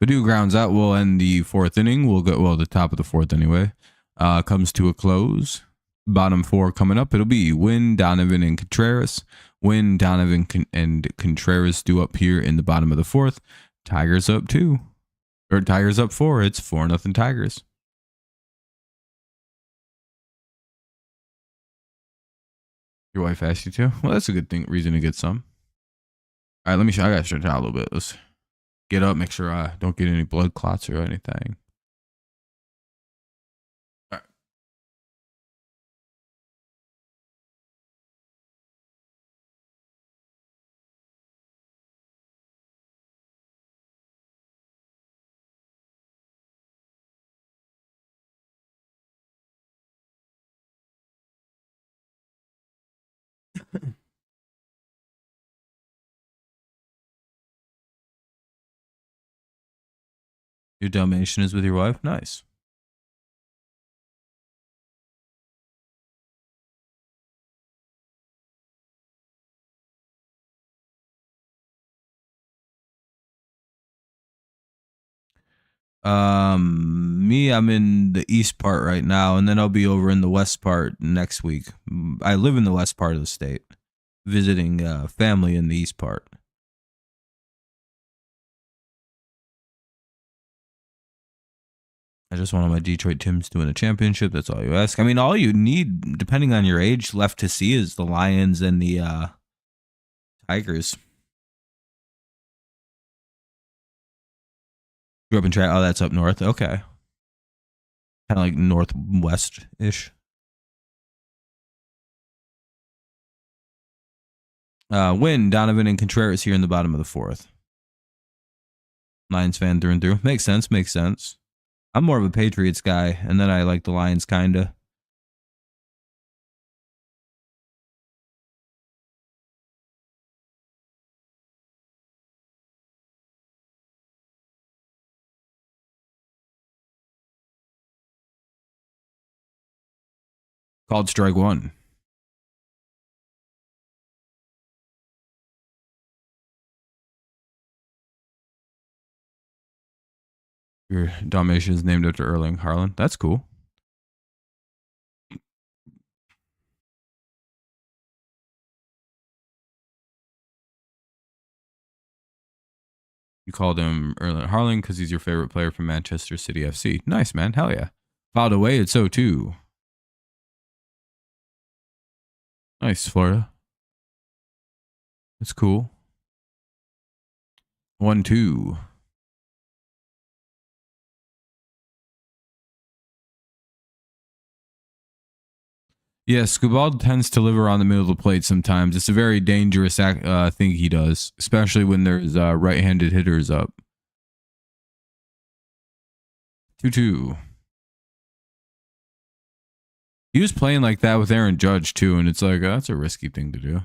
Badu grounds out. We'll end the 4th inning. We'll go, well, the top of the 4th anyway. Comes to a close. Bottom 4 coming up. It'll be Wynn, Donovan, and Contreras. Wynn, Donovan, and Contreras do up here in the bottom of the 4th. Tigers up 2. Or Tigers up 4. It's 4-0 Tigers. Your wife asked you to? Well, that's a good thing. Reason to get some. All right, let me show. I gotta stretch out a little bit. Let's get up. Make sure I don't get any blood clots or anything. All right. Your Dalmatian is with your wife? Nice. Me, I'm in the east part right now, and then I'll be over in the west part next week. I live in the west part of the state, visiting family in the east part. I just wanted my Detroit Tims to win a championship. That's all you ask. I mean, all you need, depending on your age, left to see is the Lions and the Tigers. Grew up in Oh, that's up north. Okay. Kind of like northwest-ish. Win, Donovan, and Contreras here in the bottom of the 4th. Lions fan through and through. Makes sense. I'm more of a Patriots guy, and then I like the Lions, kinda. Called strike 1. Your Dalmatian is named after Erling Haaland. That's cool. You called him Erling Haaland because he's your favorite player from Manchester City FC. Nice, man. Hell yeah. Filed away at 0-2. Nice, Florida. That's cool. 1-2. Yeah, Skubal tends to live around the middle of the plate sometimes. It's a very dangerous thing he does, especially when there's right-handed hitters up. 2-2. He was playing like that with Aaron Judge too, and it's like that's a risky thing to do.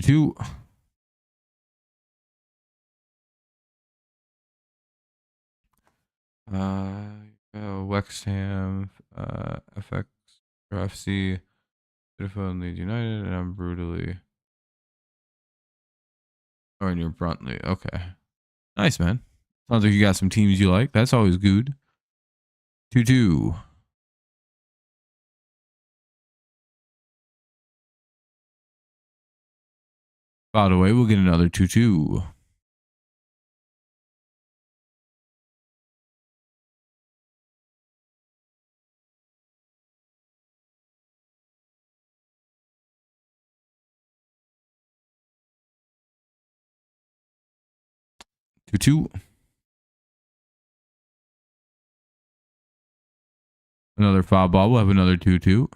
Two. West Ham, FX, or FC, Liverpool and Leeds United, and I'm brutally. Or in your Bruntley. Okay. Nice, man. Sounds like you got some teams you like. That's always good. 2-2. By the way, we'll get another 2-2. Two. Another foul ball. We'll have another 2-2.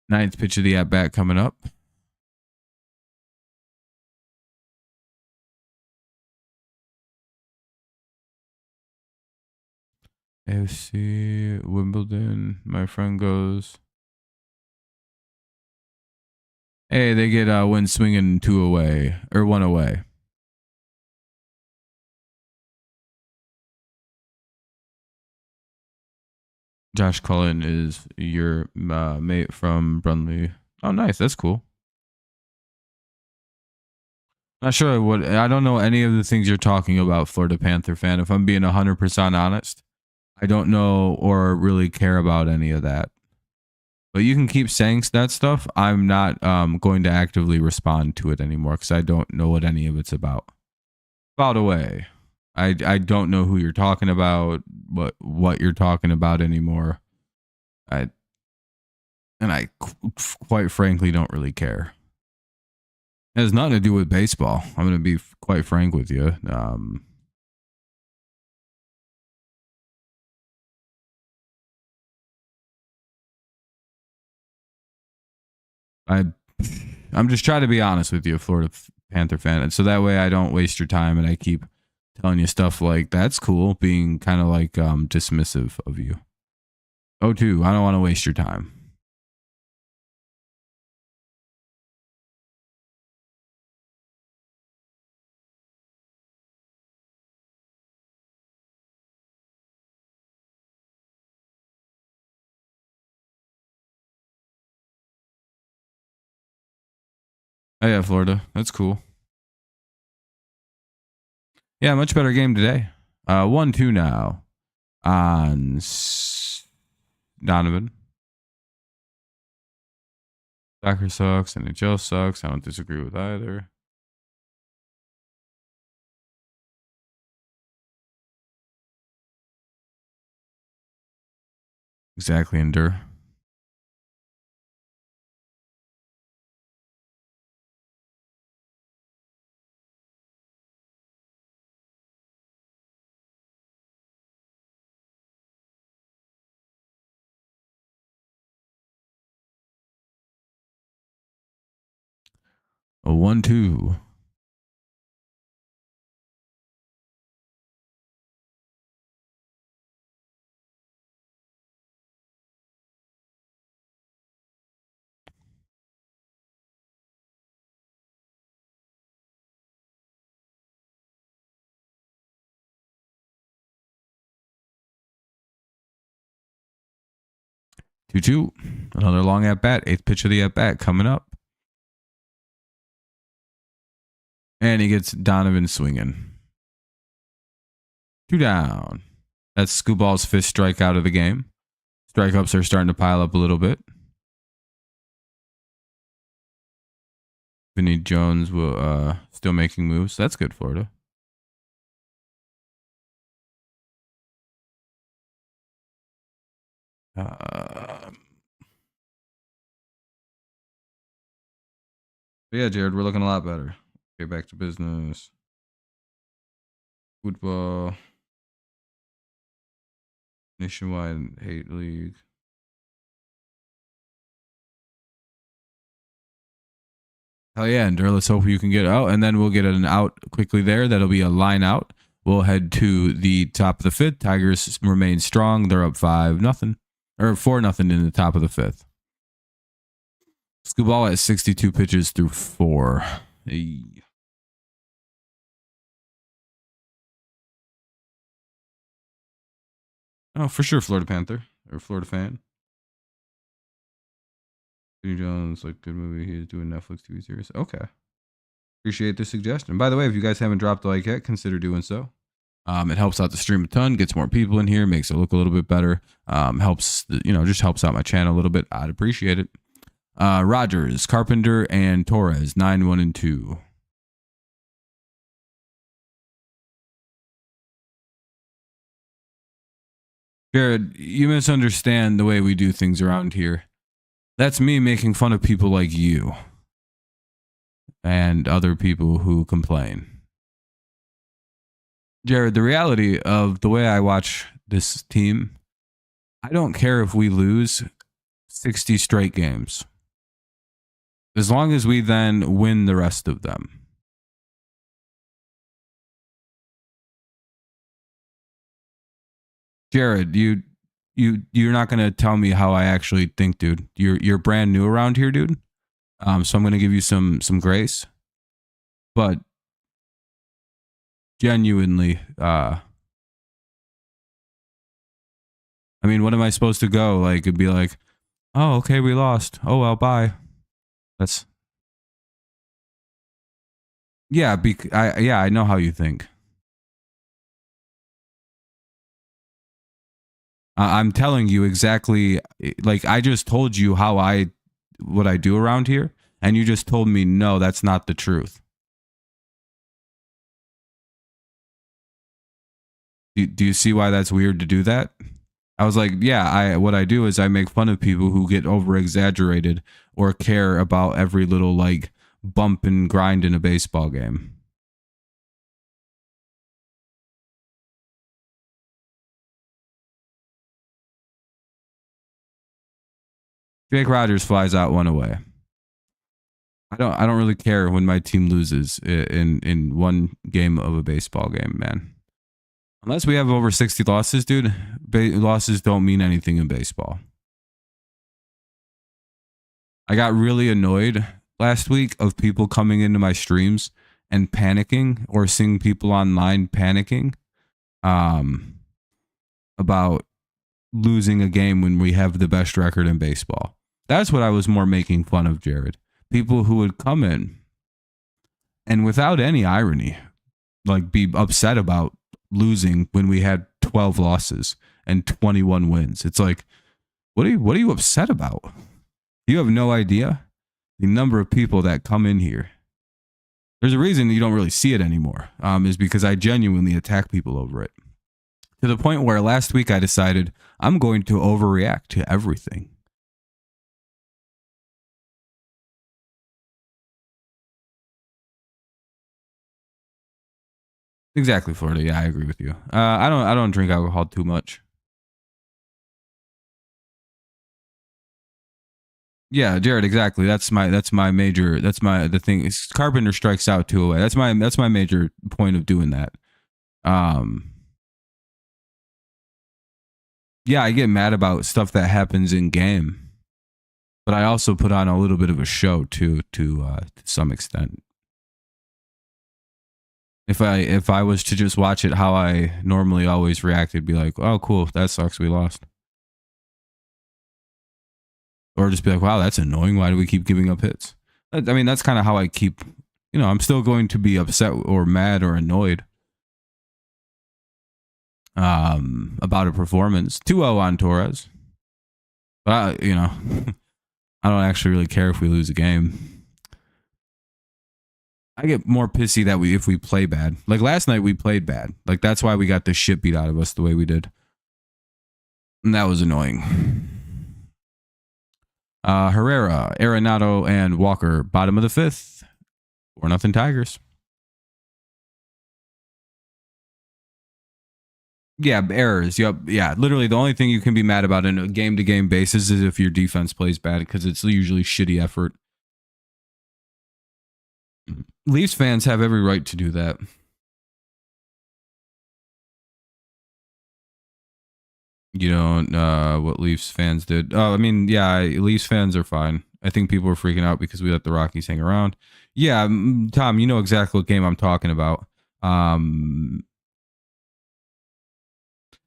Ninth pitch of the at bat coming up. AFC Wimbledon. My friend goes. Hey, they get win swinging 2 away or 1 away. Josh Cullen is your mate from Brunley. Oh, nice. That's cool. Not sure what. I don't know any of the things you're talking about, Florida Panther fan. If I'm being 100% honest, I don't know or really care about any of that. But you can keep saying that stuff. I'm not going to actively respond to it anymore because I don't know what any of it's about. By the way, I don't know who you're talking about, what you're talking about anymore. I quite frankly don't really care. It has nothing to do with baseball. I'm going to be quite frank with you. I'm just trying to be honest with you, Florida Panther fan, and so that way I don't waste your time and I keep telling you stuff like that's cool, being kind of like dismissive of you. 0-2. I don't want to waste your time. Oh yeah, Florida. That's cool. Yeah, much better game today. 1-2 now on Donovan. Soccer sucks. NHL sucks. I don't disagree with either. Exactly, endure. A 1-2. Two. Another long at bat. 8th pitch of the at bat coming up. And he gets Donovan swinging. 2 down. That's Skubal's 5th strikeout of the game. Strikeouts are starting to pile up a little bit. Vinny Jones will still making moves. That's good, Florida. Yeah, Jared, we're looking a lot better. Okay, back to business. Football. Nationwide Hate League. Oh yeah, and let's hope you can get out, and then we'll get an out quickly there. That'll be a line out. We'll head to the top of the fifth. Tigers remain strong. They're up 5-0 or 4-0 in the top of the fifth. Skubal at 62 pitches through 4. Hey. Oh, for sure, Florida Panther or Florida fan. Vinny Jones, like good movie. He's doing Netflix TV series. Okay. Appreciate the suggestion. By the way, if you guys haven't dropped a like yet, consider doing so. It helps out the stream a ton, gets more people in here, makes it look a little bit better. Helps, just helps out my channel a little bit. I'd appreciate it. Rogers, Carpenter, and Torres, 9, 1, and 2. Jared, you misunderstand the way we do things around here. That's me making fun of people like you and other people who complain. Jared, the reality of the way I watch this team, I don't care if we lose 60 straight games, as long as we then win the rest of them. Jared, you're not gonna tell me how I actually think, dude. You're brand new around here, dude. So I'm gonna give you some grace, but genuinely, I mean, what am I supposed to go like? It'd be like, oh, okay, we lost. Oh well, bye. That's yeah. I know how you think. I'm telling you exactly, like I just told you what I do around here, and you just told me no, that's not the truth. Do you see why that's weird to do that? I was like, yeah, what I do is I make fun of people who get over exaggerated or care about every little like bump and grind in a baseball game. Jake Rogers flies out one away. I don't really care when my team loses in one game of a baseball game, man. Unless we have over 60 losses, dude, losses don't mean anything in baseball. I got really annoyed last week of people coming into my streams and panicking, or seeing people online panicking about losing a game when we have the best record in baseball. That's what I was more making fun of, Jared. People who would come in and without any irony, like be upset about losing when we had 12 losses and 21 wins. It's like, what are you upset about? You have no idea the number of people that come in here. There's a reason you don't really see it anymore, is because I genuinely attack people over it. To the point where last week I decided I'm going to overreact to everything. Exactly, Florida. Yeah, I agree with you. I don't drink alcohol too much. Yeah, Jared, exactly. That's my major. That's the thing. Carpenter strikes out 2 away. That's my major point of doing that. Yeah, I get mad about stuff that happens in game, but I also put on a little bit of a show too, to some extent. If I was to just watch it how I normally always react, it'd be like, oh, cool, that sucks, we lost. Or just be like, wow, that's annoying. Why do we keep giving up hits? I mean, that's kind of how I keep, I'm still going to be upset or mad or annoyed about a performance. 2-0 on Torres. But, I don't actually really care if we lose a game. I get more pissy that if we play bad. Like last night we played bad. Like that's why we got the shit beat out of us the way we did. And that was annoying. Herrera, Arenado, and Walker, bottom of the fifth. 4-0 Tigers. Yeah, errors. Yep. Yeah, literally the only thing you can be mad about in a game-to-game basis is if your defense plays bad because it's usually shitty effort. Leafs fans have every right to do that. You know what Leafs fans did. Oh, I mean, yeah, Leafs fans are fine. I think people are freaking out because we let the Rockies hang around. Yeah, Tom, you know exactly what game I'm talking about.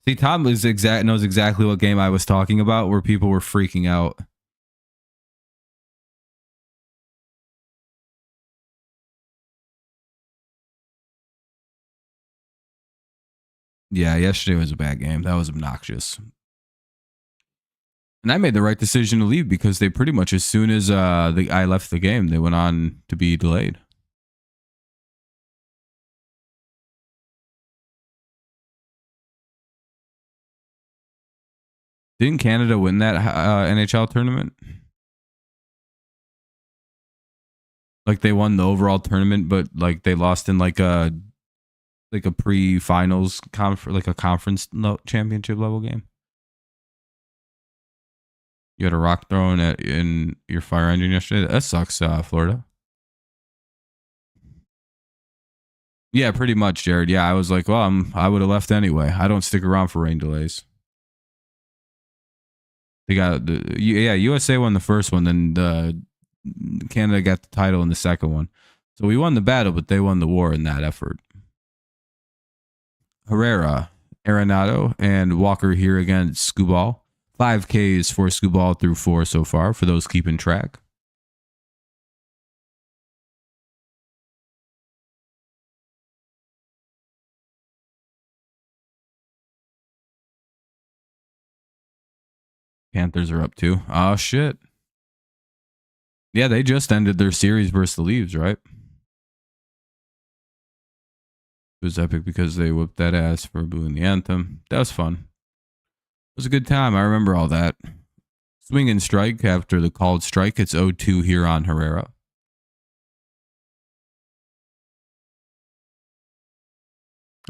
See, Tom knows exactly what game I was talking about, where people were freaking out. Yeah, yesterday was a bad game. That was obnoxious. And I made the right decision to leave because they pretty much, as soon as I left the game, they went on to be delayed. Didn't Canada win that NHL tournament? Like they won the overall tournament, but like they lost in like a pre-finals like a conference championship level game. You had a rock thrown in your fire engine yesterday. That sucks, Florida. Yeah, pretty much, Jared. Yeah, I was like, well, I would have left anyway. I don't stick around for rain delays. They got USA won the first one, then Canada got the title in the second one. So we won the battle, but they won the war in that effort. Herrera, Arenado, and Walker here against Skubal. 5 Ks for Skubal through 4 so far, for those keeping track. Panthers are up too. Oh, shit. Yeah, they just ended their series versus the Leaves, right? It was epic because they whooped that ass for booing the anthem. That was fun. It was a good time. I remember all that. Swing and strike after the called strike. It's 0-2 here on Herrera.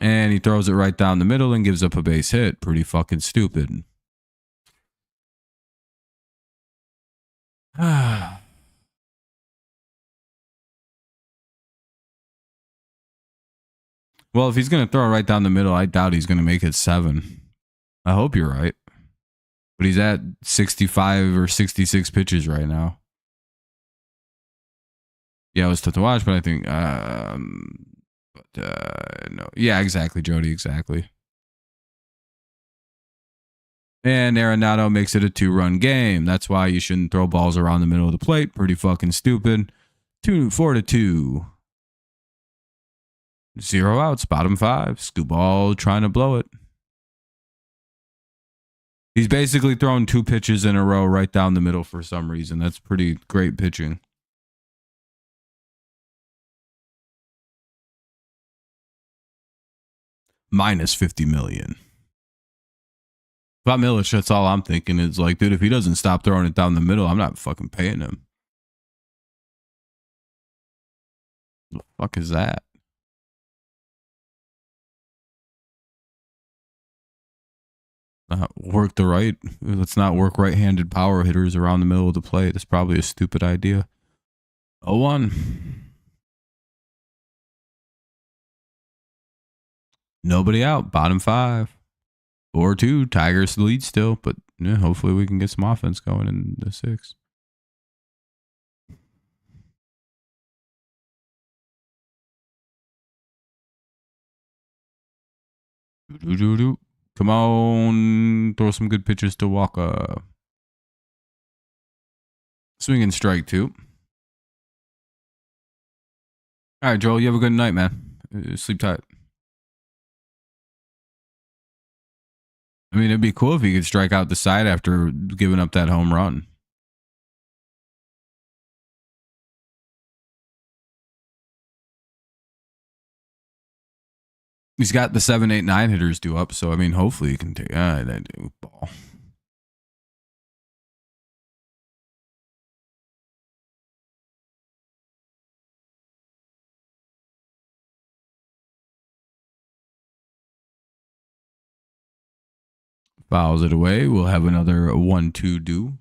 And he throws it right down the middle and gives up a base hit. Pretty fucking stupid. Well, if he's going to throw it right down the middle, I doubt he's going to make it 7. I hope you're right. But he's at 65 or 66 pitches right now. Yeah, it was tough to watch, but I think no. Yeah, exactly, Jody, exactly. And Arenado makes it a 2-run game. That's why you shouldn't throw balls around the middle of the plate. Pretty fucking stupid. 4-2. 0 outs, bottom 5. Skubal trying to blow it. He's basically thrown 2 pitches in a row right down the middle for some reason. That's pretty great pitching. Minus 50 million. If I'm Illich, that's all I'm thinking. Is like, dude, if he doesn't stop throwing it down the middle, I'm not fucking paying him. The fuck is that? Work the right. Let's not work right-handed power hitters around the middle of the plate. That's probably a stupid idea. 0-1. Nobody out. Bottom 5. 4-2. Tigers lead still, but yeah, hopefully we can get some offense going in the 6th. Come on. Throw some good pitches to Walker. Swing and strike, too. All right, Joel, you have a good night, man. Sleep tight. I mean, it'd be cool if he could strike out the side after giving up that home run. He's got the 7, 8, 9 hitters due up, so I mean, hopefully he can take that ball. Fouls it away. We'll have another 1-2 do.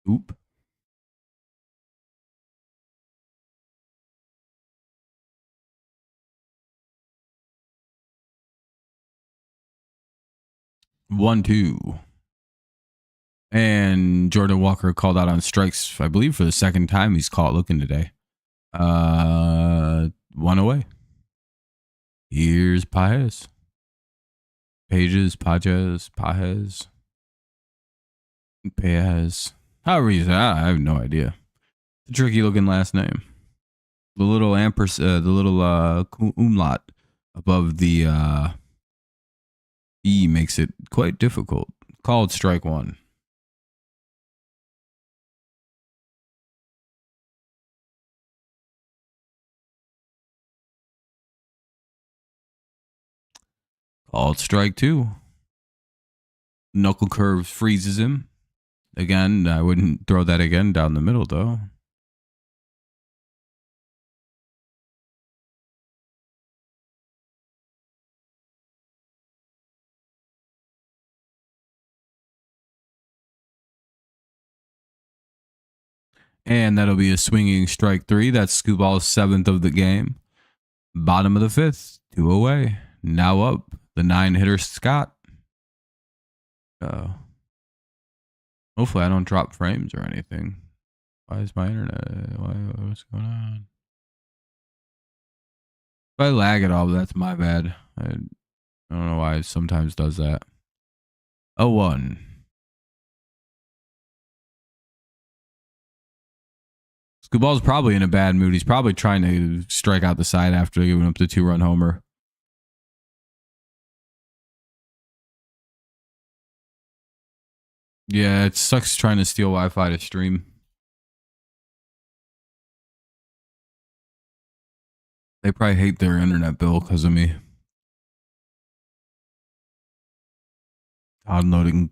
Oop. One, two. And Jordan Walker called out on strikes, I believe, for the second time he's caught looking today. One away. Here's Pages. Pages. However you say, I have no idea. It's a tricky looking last name. The little umlaut above the E makes it quite difficult. Called strike one. Called strike two. Knuckle curve freezes him. Again, I wouldn't throw that again down the middle, though. And that'll be a swinging strike three. That's Skubal's 7th of the game. Bottom of the 5th, 2 away. Now up, the 9-hitter Scott. Hopefully I don't drop frames or anything. Why is my internet? What's going on? If I lag at all, that's my bad. I don't know why it sometimes does that. 0-1. Skubal's probably in a bad mood. He's probably trying to strike out the side after giving up the 2-run homer. Yeah, it sucks trying to steal Wi-Fi to stream. They probably hate their internet bill because of me. Downloading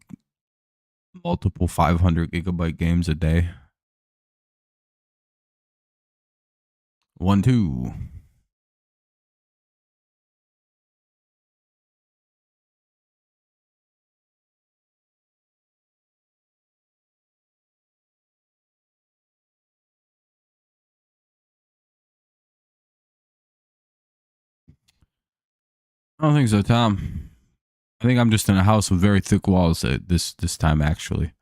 multiple 500 gigabyte games a day. 1-2. I don't think so, Tom. I think I'm just in a house with very thick walls this time, actually.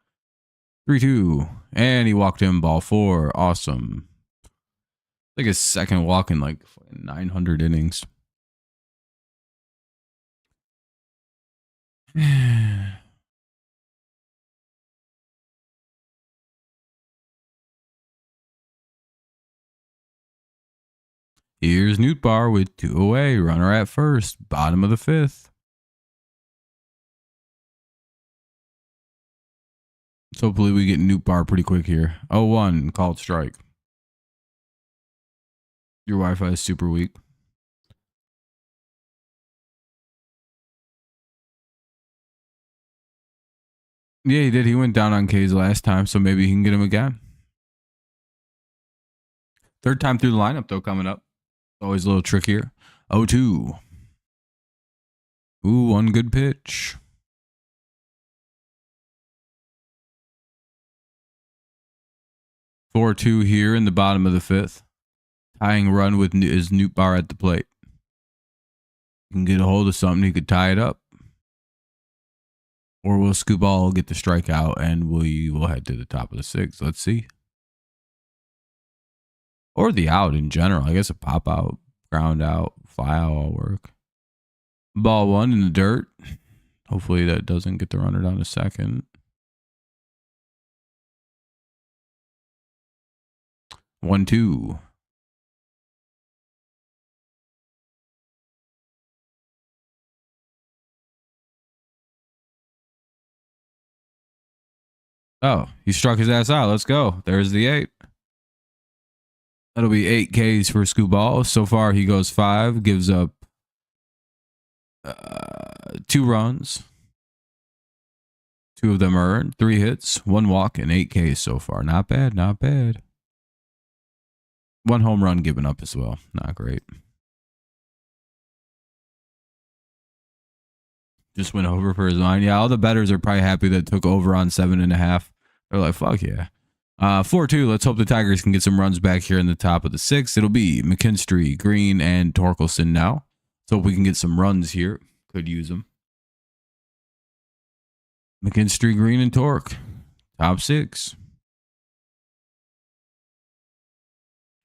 3-2. And he walked in ball 4. Awesome. Like his second walk in like 900 innings. Here's Nootbaar with 2 away. Runner at first. Bottom of the 5th. So hopefully we get Nootbaar pretty quick here. 0-1. Called strike. Your Wi-Fi is super weak. Yeah, he did. He went down on K's last time, so maybe he can get him again. Third time through the lineup, though, coming up. Always a little trickier. 0-2. Ooh, one good pitch. 4-2 here in the bottom of the 5th. Tying run with is Nootbaar at the plate. You can get a hold of something. He could tie it up. Or will Skubal get the strikeout and we will head to the top of the 6th. Let's see. Or the out in general. I guess a pop out, ground out, fly out all work. Ball 1 in the dirt. Hopefully that doesn't get the runner down to second. 1-2. Oh, he struck his ass out. Let's go. There's the 8. That'll be 8 Ks for Skubal. So far, he goes 5, gives up 2 runs. 2 of them earned, 3 hits, 1 walk, and 8 Ks so far. Not bad, not bad. 1 home run given up as well. Not great. Just went over for his line. Yeah, all the bettors are probably happy that took over on 7.5. They're like, fuck yeah. 4-2. Let's hope the Tigers can get some runs back here in the top of the 6th. It'll be McKinstry, Green, and Torkelson now. So if we can get some runs here, could use them. McKinstry, Green, and Torque. Top 6.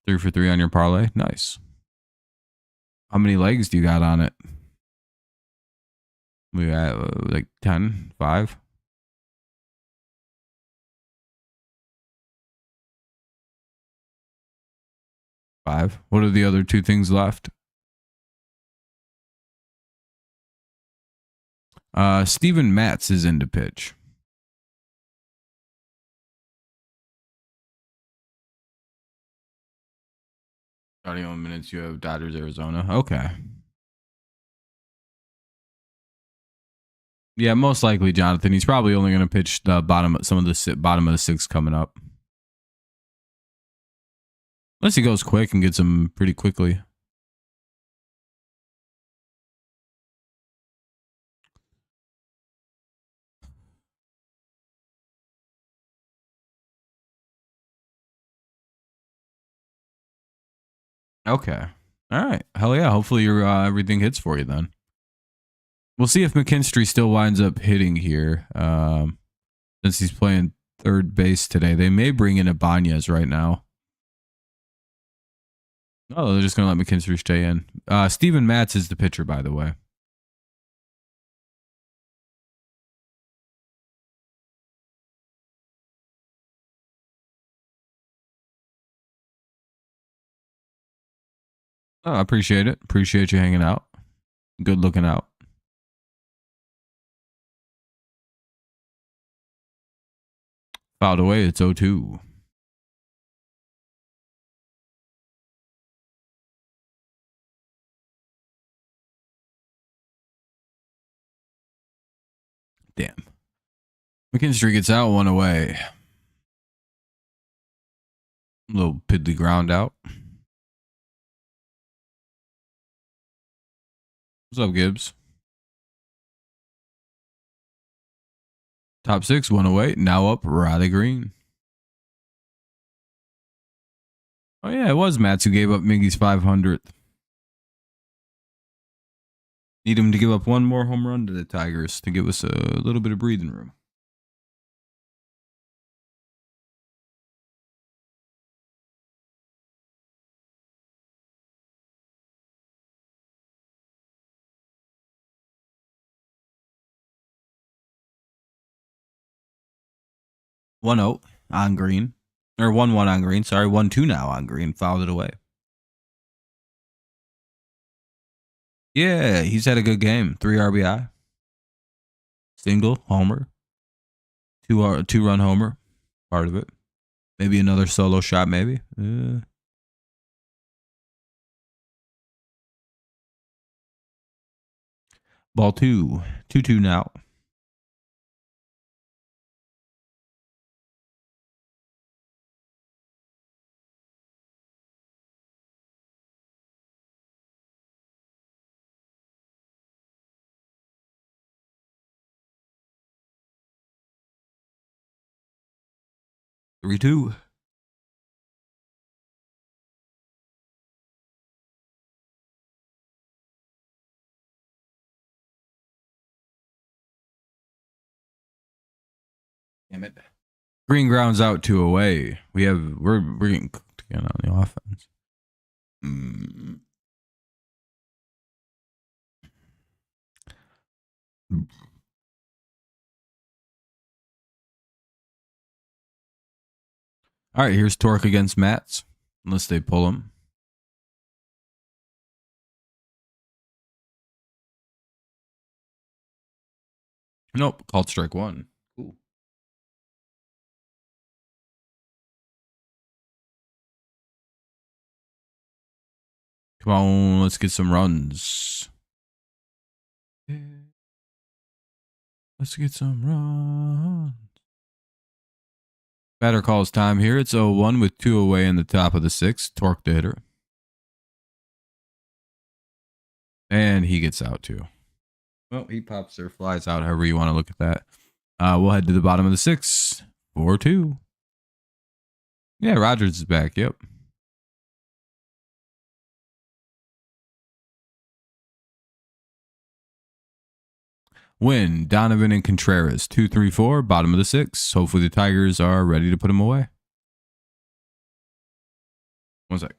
3 for 3 on your parlay. Nice. How many legs do you got on it? We got like 10, 5. 5. What are the other 2 things left? Steven Matz is in to pitch. Starting on minutes, you have Dodgers, Arizona. Okay. Yeah, most likely Jonathan. He's probably only going to pitch the bottom of the 6th coming up. Unless he goes quick and gets them pretty quickly. Okay. All right. Hell yeah. Hopefully your everything hits for you then. We'll see if McKinstry still winds up hitting here. Since he's playing third base today. They may bring in Ibanez right now. Oh, they're just going to let McKinstry stay in. Steven Matz is the pitcher, by the way. Oh, I appreciate it. Appreciate you hanging out. Good looking out. Fouled away. It's 0-2. Damn. McKinstry gets out, 1 away. A little piddly ground out. What's up, Gibbs? Top 6, 1 away. Now up, Riley Green. Oh, yeah, it was Matz who gave up Miggy's 500th. Need him to give up one more home run to the Tigers to give us a little bit of breathing room. One 0 on Green. Or 1-1 on Green. Sorry, 1-2 now on Green. Fouled it away. Yeah, he's had a good game. 3 RBI. Single, homer. 2-run homer. Part of it. Maybe another solo shot, maybe. Ball 2. 2-2 now. Three, 2. Damn it. Green grounds out 2 away. We're getting cooked again on the offense. All right, here's Torque against Matz. Unless they pull him. Nope, called strike 1. Cool. Come on, let's get some runs. Let's get some runs. Batter calls time here. It's 0-1 with 2 away in the top of the 6th. Torque the hitter. And he gets out too. Well, he pops or flies out, however you want to look at that. We'll head to the bottom of the 6. 4-2. Yeah, Rogers is back. Yep. Win, Donovan and Contreras. 2-3-4, bottom of the 6. Hopefully the Tigers are ready to put him away. 1 sec.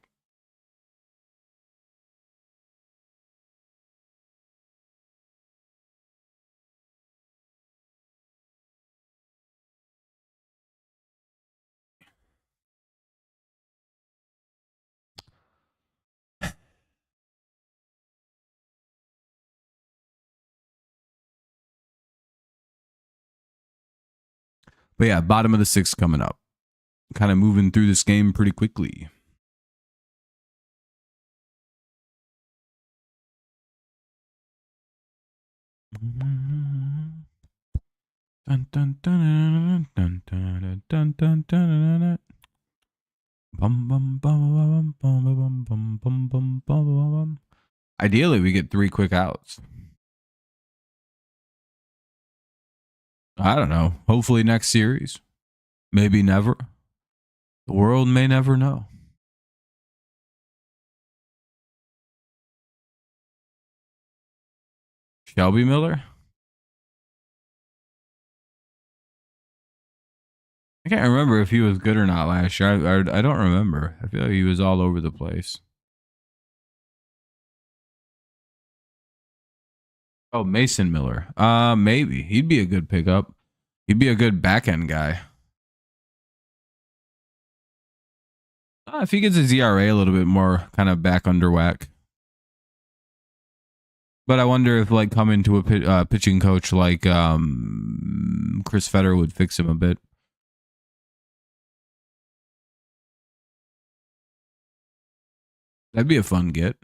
But yeah, bottom of the 6 coming up. Kind of moving through this game pretty quickly. Dun, dun, dun, dun, dun, dun, dun, dun, dun. Ideally, we get 3 quick outs. I don't know. Hopefully next series. Maybe never. The world may never know. Shelby Miller? I can't remember if he was good or not last year. I don't remember. I feel like he was all over the place. Oh, Mason Miller. Maybe. He'd be a good pickup. He'd be a good back end guy. If he gets his ERA a little bit more kind of back under whack. But I wonder if like coming to a pitching coach like Chris Fetter would fix him a bit. That'd be a fun get.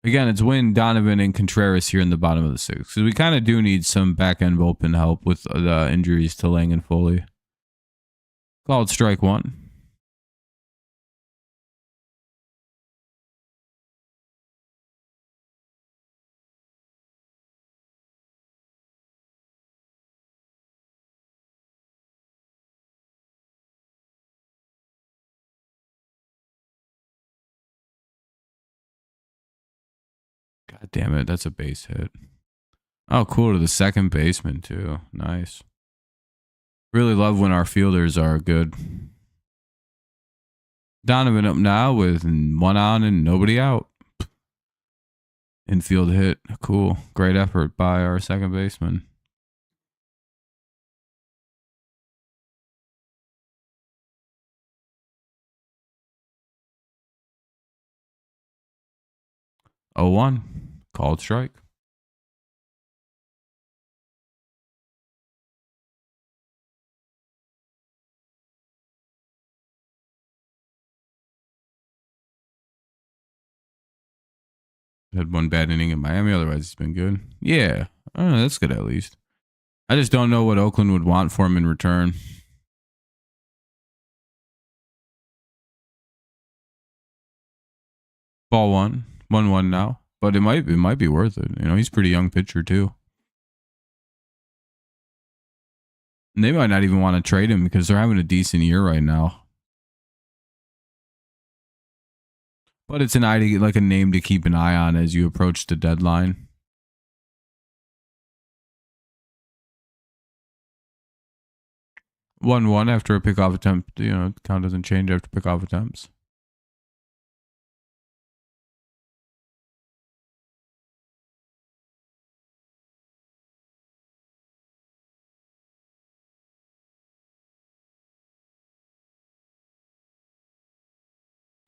Again, it's Wynn, Donovan, and Contreras here in the bottom of the 6. So we kind of do need some back end bullpen help with the injuries to Lang and Foley. Called strike 1. God damn it, that's a base hit. Oh, cool, to the second baseman too. Nice. Really love when our fielders are good. Donovan up now with 1 on and nobody out. Infield hit. Cool. Great effort by our second baseman. Oh, 1. Called strike. Had 1 bad inning in Miami. Otherwise, it's been good. Yeah. That's good at least. I just don't know what Oakland would want for him in return. Ball 1. 1-1 now. But it might be worth it. You know, he's a pretty young pitcher too. And they might not even want to trade him because they're having a decent year right now. But it's an idea, like a name to keep an eye on as you approach the deadline. One after a pickoff attempt. You know, count doesn't change after pickoff attempts.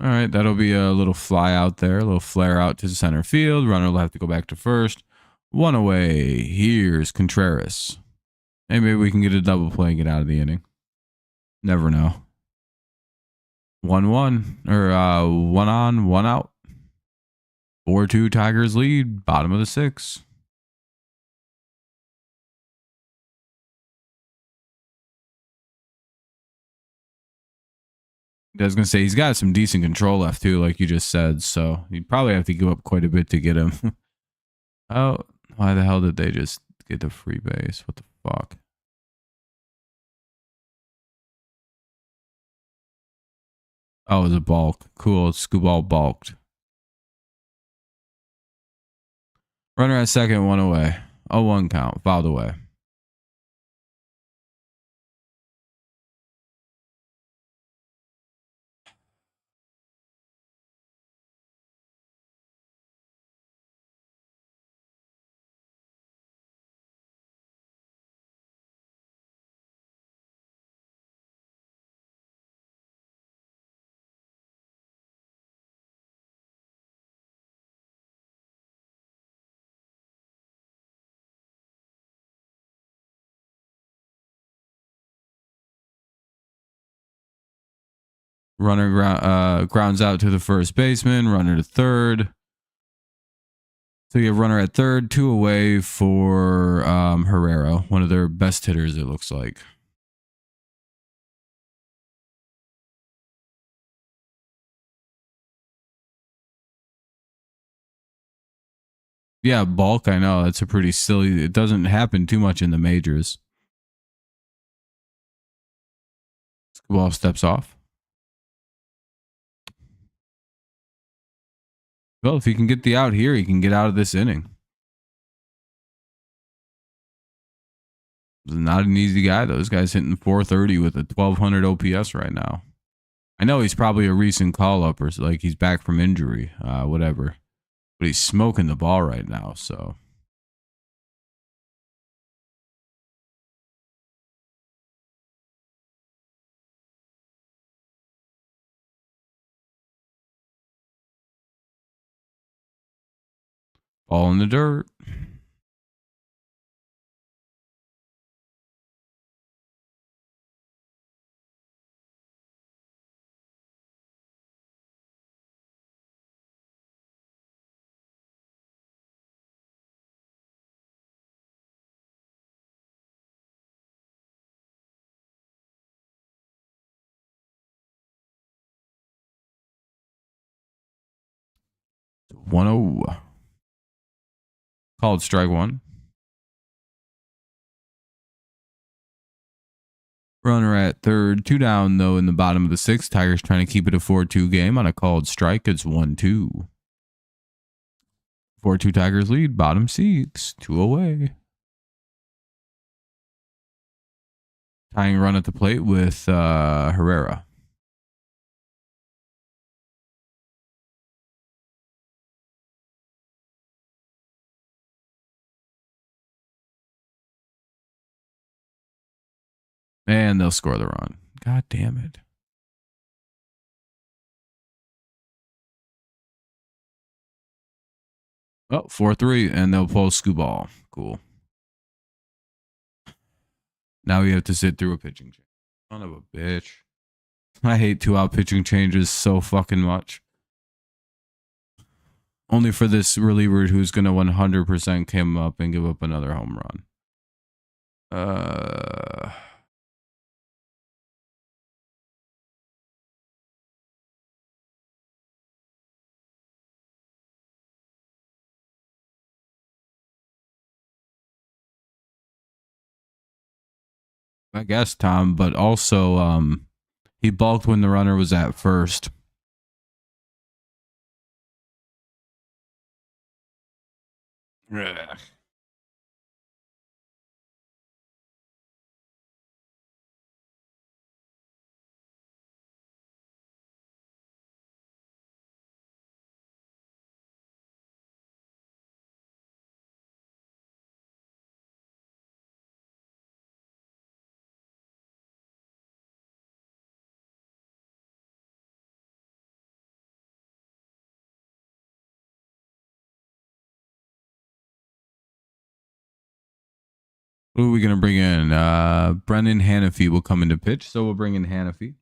All right, that'll be a little fly out there, a little flare out to center field. Runner will have to go back to first. 1 away. Here's Contreras. Hey, maybe we can get a double play and get out of the inning. Never know. 1-1 or 1 on, 1 out. 4-2 Tigers lead. Bottom of the 6. I was gonna say he's got some decent control left too, like you just said. So you'd probably have to give up quite a bit to get him. Oh, Why the hell did they just get the free base? What the fuck? Oh, it was a balk. Cool. Skubal balked. Runner at second, one away. 0-1 count. Fouled away. Runner grounds out to the first baseman. Runner to third. So you have runner at third, 2 away for Herrera, one of their best hitters, it looks like. Yeah, balk, I know. That's a pretty silly. It doesn't happen too much in the majors. Skubal steps off. Well, if he can get the out here, he can get out of this inning. He's not an easy guy, though. This guy's hitting 430 with a 1200 OPS right now. I know he's probably a recent call up or like he's back from injury, whatever. But he's smoking the ball right now, so. Ball in the dirt. One 0. Called strike one. Runner at third, 2 down though in the bottom of the sixth. Tigers trying to keep it a 4-2 game on a called strike. It's 1-2. 4-2 Tigers lead. Bottom six, 2 away. Tying run at the plate with Herrera. And they'll score the run. God damn it. Oh, 4-3, and they'll pull Skubal. Cool. Now we have to sit through a pitching change. Son of a bitch. I hate 2-out pitching changes so fucking much. Only for this reliever who's going to 100% come up and give up another home run. I guess, Tom, but also he balked when the runner was at first. Ugh. Who are we going to bring in? Brendan Hannafy will come into pitch, so we'll bring in Hannafy.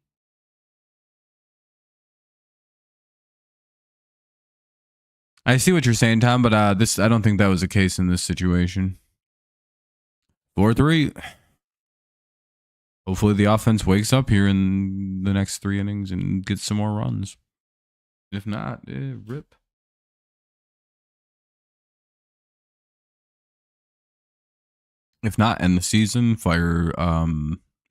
I see what you're saying, Tom, but I don't think that was the case in this situation. 4-3. Hopefully the offense wakes up here in the next 3 innings and gets some more runs. If not, rip. If not, end the season. Fire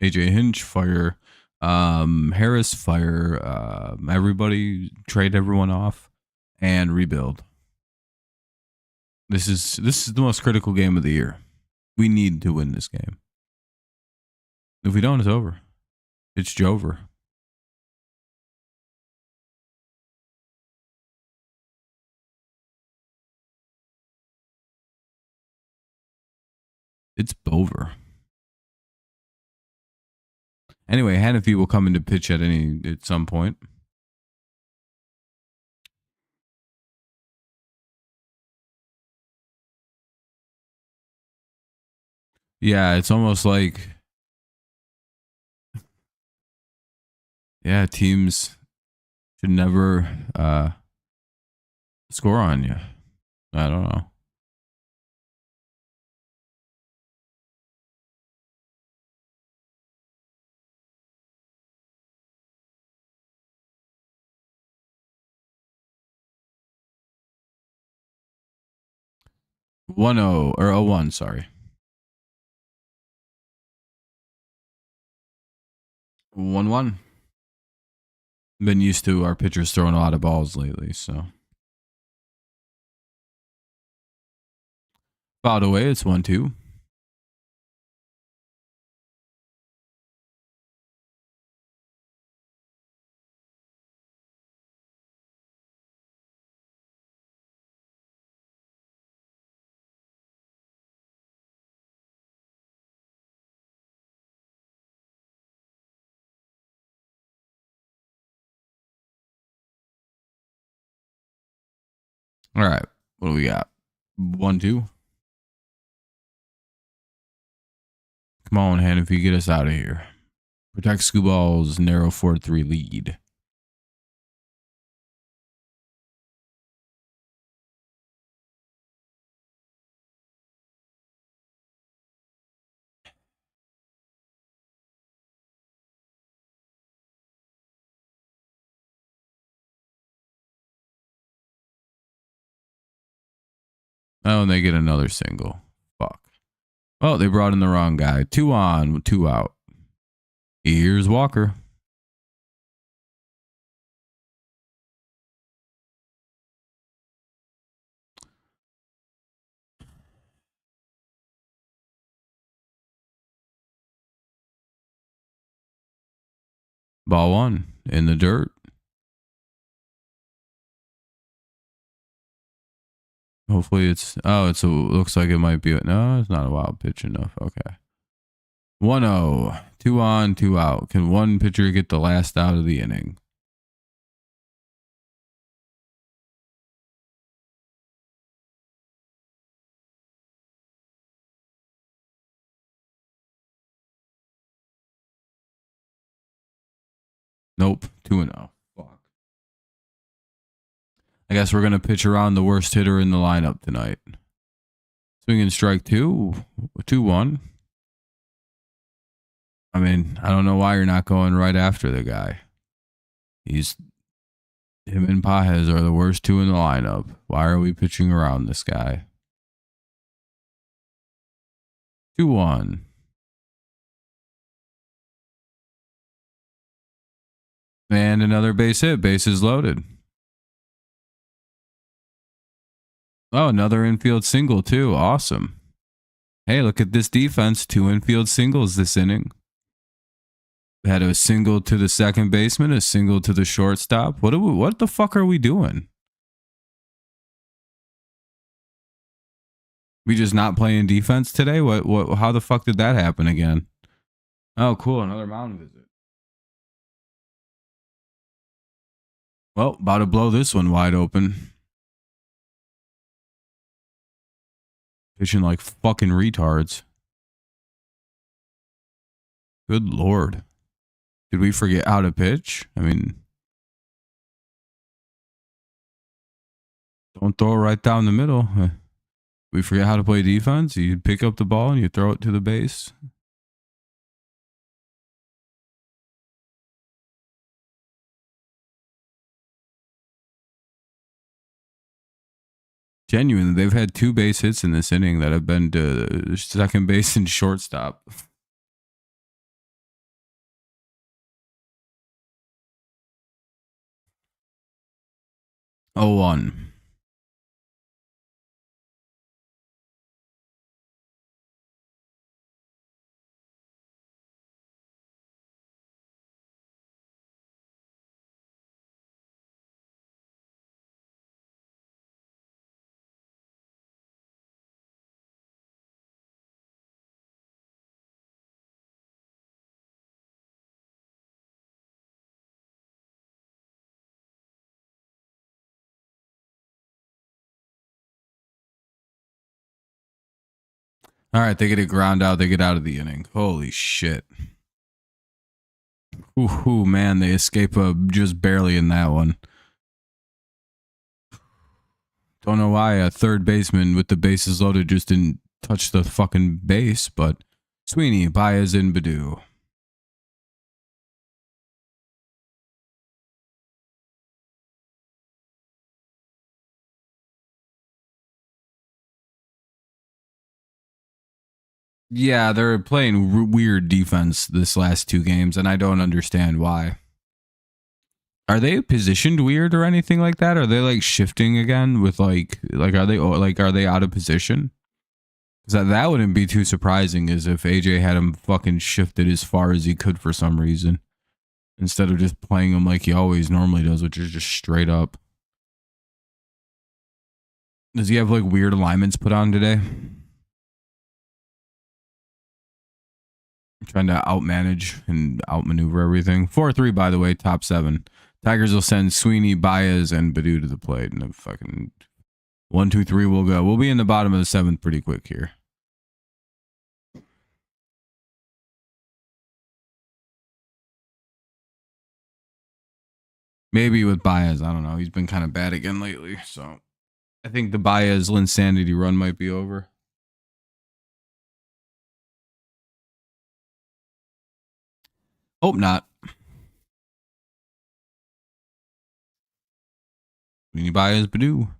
AJ Hinch. Fire Harris. Fire everybody. Trade everyone off and rebuild. This is the most critical game of the year. We need to win this game. If we don't, it's over. It's Jover. It's Bover. Anyway, Hannafy will come into pitch at some point. Yeah, it's almost like teams should never score on you. I don't know. One oh or 0-1, sorry. 1-1. Been used to our pitchers throwing a lot of balls lately, so. Fouled away, it's 1-2. All right. What do we got? 1-2. Come on, Hannafy, get us out of here. Protect Skubal's narrow 4-3 lead. Oh, and they get another single. Fuck. Oh, they brought in the wrong guy. 2 on, 2 out. Here's Walker. Ball 1 in the dirt. Hopefully looks like it might be. No, it's not a wild pitch enough. Okay. 1-0. 2 on, 2 out. Can one pitcher get the last out of the inning? Nope. 2-0. Fuck. I guess we're going to pitch around the worst hitter in the lineup tonight. Swinging strike 2. 2-1. I mean, I don't know why you're not going right after the guy. Him and Pajes are the worst 2 in the lineup. Why are we pitching around this guy? 2-1. And another base hit. Bases loaded. Oh, another infield single too. Awesome. Hey, look at this defense. 2 infield singles this inning. Had a single to the second baseman, a single to the shortstop. What the fuck are we doing? We just not playing defense today? How the fuck did that happen again? Oh, cool. Another mound visit. Well, about to blow this one wide open. Pitching like fucking retards. Good Lord. Did we forget how to pitch? I mean, don't throw it right down the middle. We forget how to play defense. You pick up the ball and you throw it to the base. Genuinely, they've had 2 base hits in this inning that have been to second base and shortstop. 0-1. All right, they get it ground out. They get out of the inning. Holy shit. Ooh, man, they escape just barely in that one. Don't know why a third baseman with the bases loaded just didn't touch the fucking base, but Sweeney, Baez, and Badu. Yeah, they're playing weird defense this last 2 games, and I don't understand why. Are they positioned weird or anything like that? Are they like shifting again with like are they out of position? Because that wouldn't be too surprising, as if AJ had him fucking shifted as far as he could for some reason, instead of just playing him like he always normally does, which is just straight up. Does he have like weird alignments put on today? I'm trying to outmanage and outmaneuver everything. 4-3, by the way, top 7. Tigers will send Sweeney, Baez, and Badu to the plate. And the fucking 1, 2, 3 will go. We'll be in the bottom of the 7th pretty quick here. Maybe with Baez, I don't know. He's been kind of bad again lately, so I think the Baez Linsanity run might be over. Hope not. Sweeney, Baez, Badu.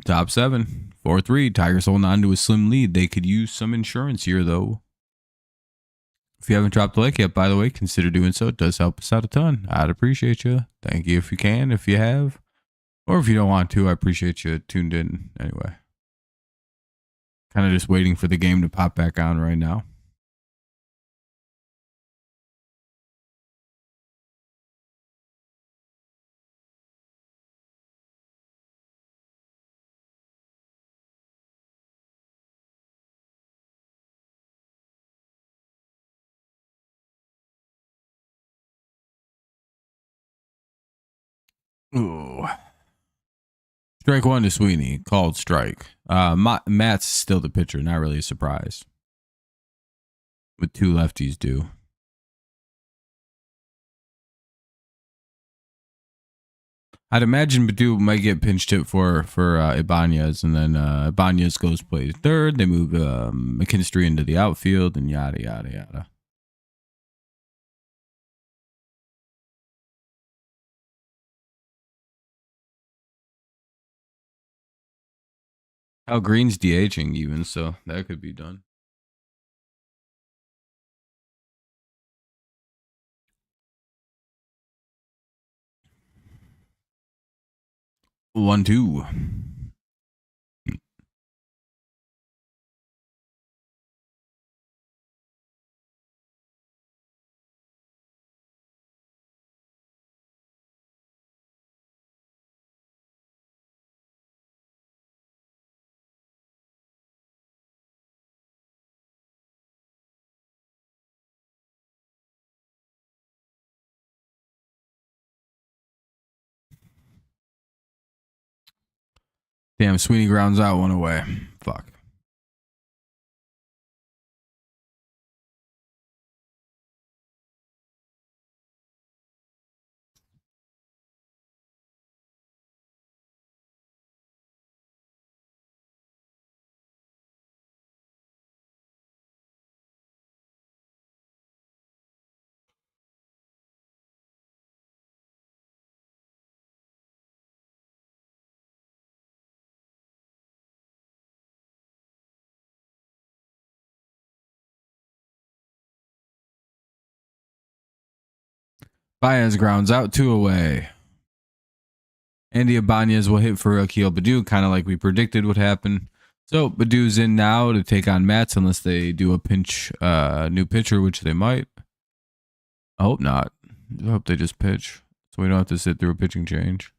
Top 7. 4-3. Tigers holding on to a slim lead. They could use some insurance here, though. If you haven't dropped a like yet, by the way, consider doing so. It does help us out a ton. I'd appreciate you. Thank you if you can, if you have. Or if you don't want to, I appreciate you tuned in anyway. Kind of just waiting for the game to pop back on right now. Ooh. Strike 1 to Sweeney. Called strike. Matt's still the pitcher. Not really a surprise. With 2 lefties due. I'd imagine Badu might get pinch hit for Ibanez, and then Ibanez goes play third. They move McKinstry into the outfield, and yada, yada, yada. Al Green's DHing even, so that could be done. One, two. Damn, Sweeney grounds out 1 away. Fuck. Baez grounds out, 2 away. Andy Ibanez will hit for Akil Baddoo, kind of like we predicted would happen. So Baddoo's in now to take on Mats unless they do a pinch new pitcher, which they might. I hope not. I hope they just pitch so we don't have to sit through a pitching change.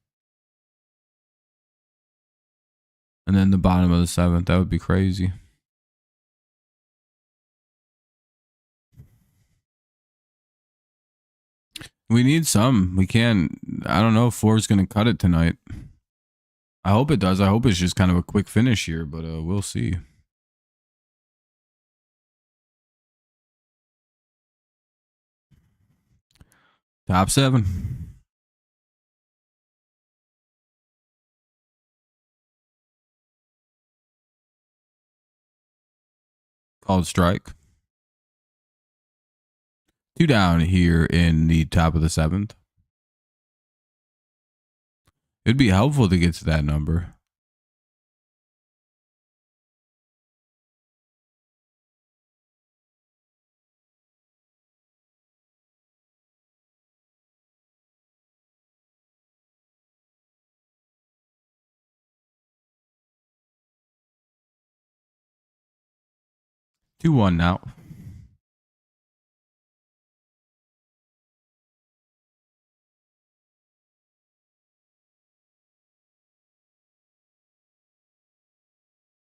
And then the bottom of the 7th, that would be crazy. We need some. We can't. I don't know if 4 is going to cut it tonight. I hope it does. I hope it's just kind of a quick finish here, but we'll see. Top 7. Called strike. 2 down here in the top of the 7th. It'd be helpful to get to that number. Two one now.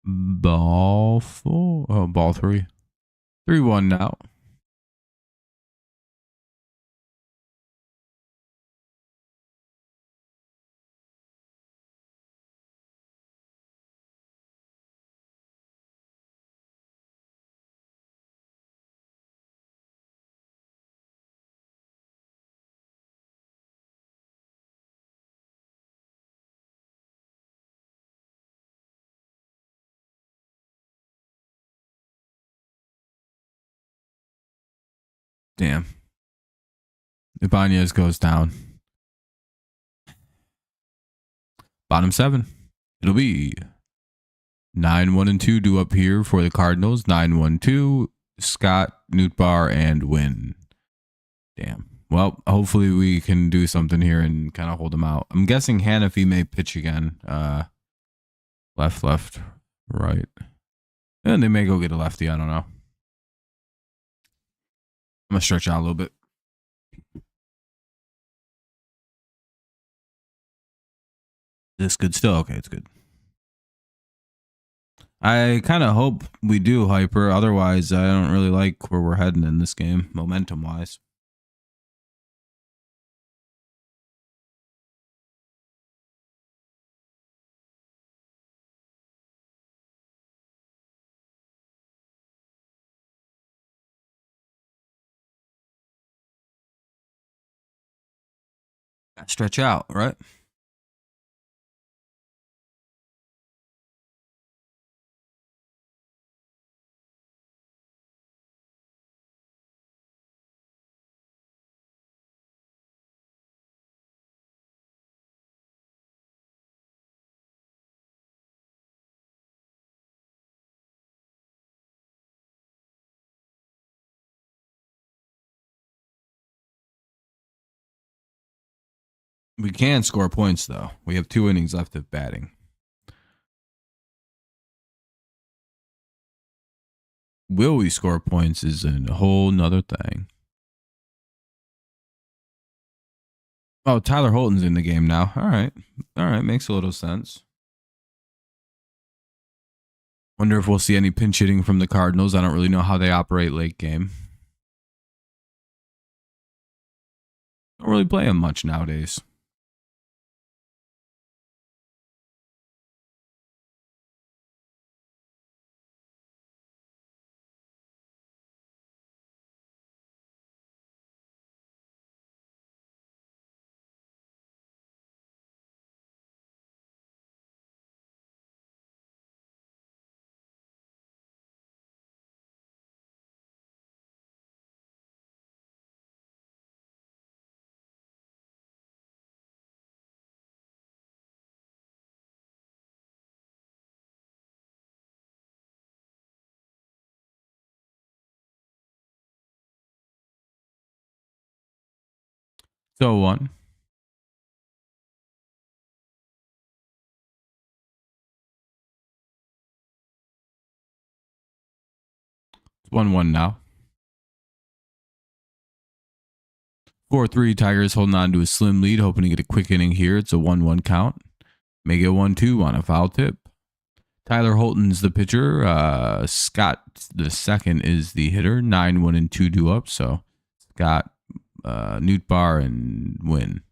Ball 4. Oh, ball 3. 3-1 now. Damn. Ibanez goes down. Bottom 7. It'll be 9-1-2 due up here for the Cardinals. 9-1-2. Scott, Nootbaar, and Wynn. Damn. Well, hopefully we can do something here and kind of hold them out. I'm guessing Hanafi may pitch again. Left, right. And they may go get a lefty. I don't know. I'm going to stretch out a little bit. This good still? Okay, it's good. I kind of hope we do, Hyper. Otherwise, I don't really like where we're heading in this game, momentum-wise. Stretch out, right? We can score points, though. We have 2 innings left of batting. Will we score points is a whole nother thing. Oh, Tyler Holton's in the game now. All right. Makes a little sense. Wonder if we'll see any pinch hitting from the Cardinals. I don't really know how they operate late game. Don't really play them much nowadays. So 1. It's 1-1 now. 4-3, Tigers holding on to a slim lead, hoping to get a quick inning here. It's a 1-1 count. Make it 1-2 on a foul tip. Tyler Holton's the pitcher. Scott the second is the hitter. 9-1 and 2 due up. So Scott, Newt Bar, and Win.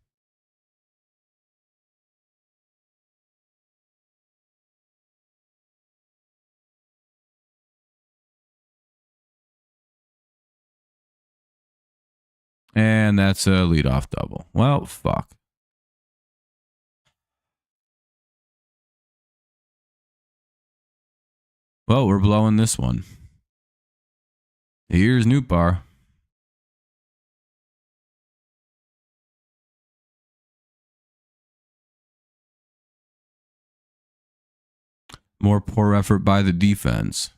And that's a leadoff double. Well, fuck. Well, we're blowing this one. Here's Newt Bar. More poor effort by the defense.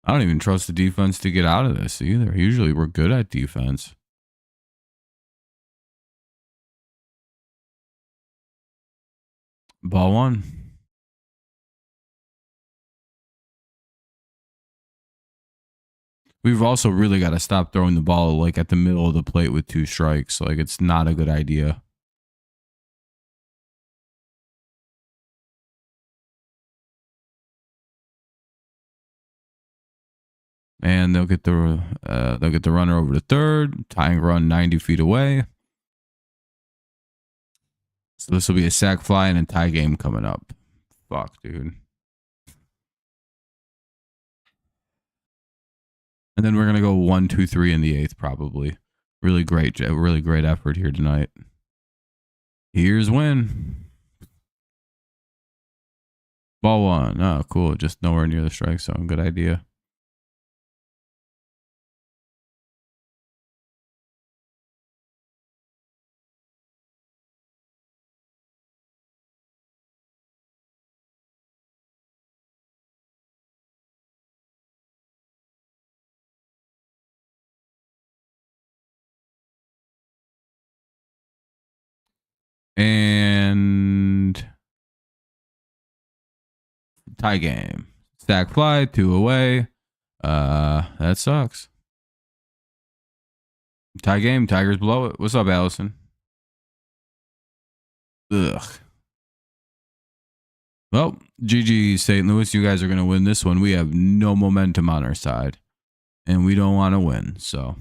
I don't even trust the defense to get out of this either. Usually we're good at defense. Ball 1. We've also really got to stop throwing the ball like at the middle of the plate with 2 strikes. Like, it's not a good idea. And they'll get the runner over to third. Tying run 90 feet away. So this will be a sac fly and a tie game coming up. Fuck, dude. And then we're gonna go 1, 2, 3 in the 8th, probably. Really great effort here tonight. Here's Win. Ball 1. Oh, cool. Just nowhere near the strike zone. Good idea. And tie game. Sack fly, 2 away. That sucks. Tie game. Tigers blow it. What's up, Allison? Ugh. Well, GG St. Louis. You guys are going to win this one. We have no momentum on our side, and we don't want to win. So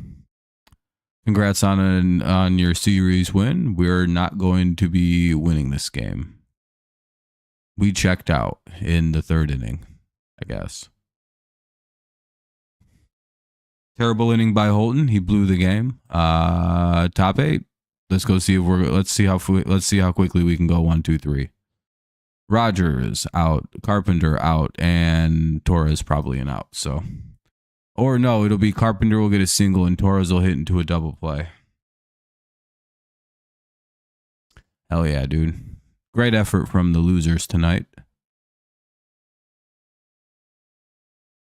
congrats on your series win. We're not going to be winning this game. We checked out in the 3rd inning, I guess. Terrible inning by Holton. He blew the game. Top 8. Let's go see if let's see how quickly we can go 1, 2, 3. Rogers out, Carpenter out, and Torres probably an out. So, or no, it'll be Carpenter will get a single and Torres will hit into a double play. Hell yeah, dude. Great effort from the losers tonight.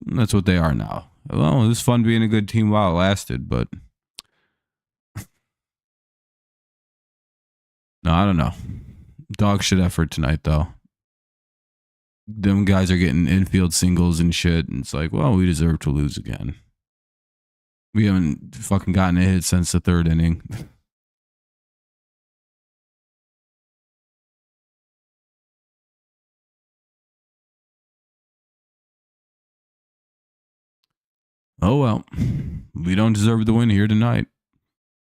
That's what they are now. Well, it was fun being a good team while it lasted, but no, I don't know. Dog shit effort tonight, though. Them guys are getting infield singles and shit, and it's like, well, we deserve to lose again. We haven't fucking gotten a hit since the 3rd inning. Oh well, we don't deserve the win here tonight.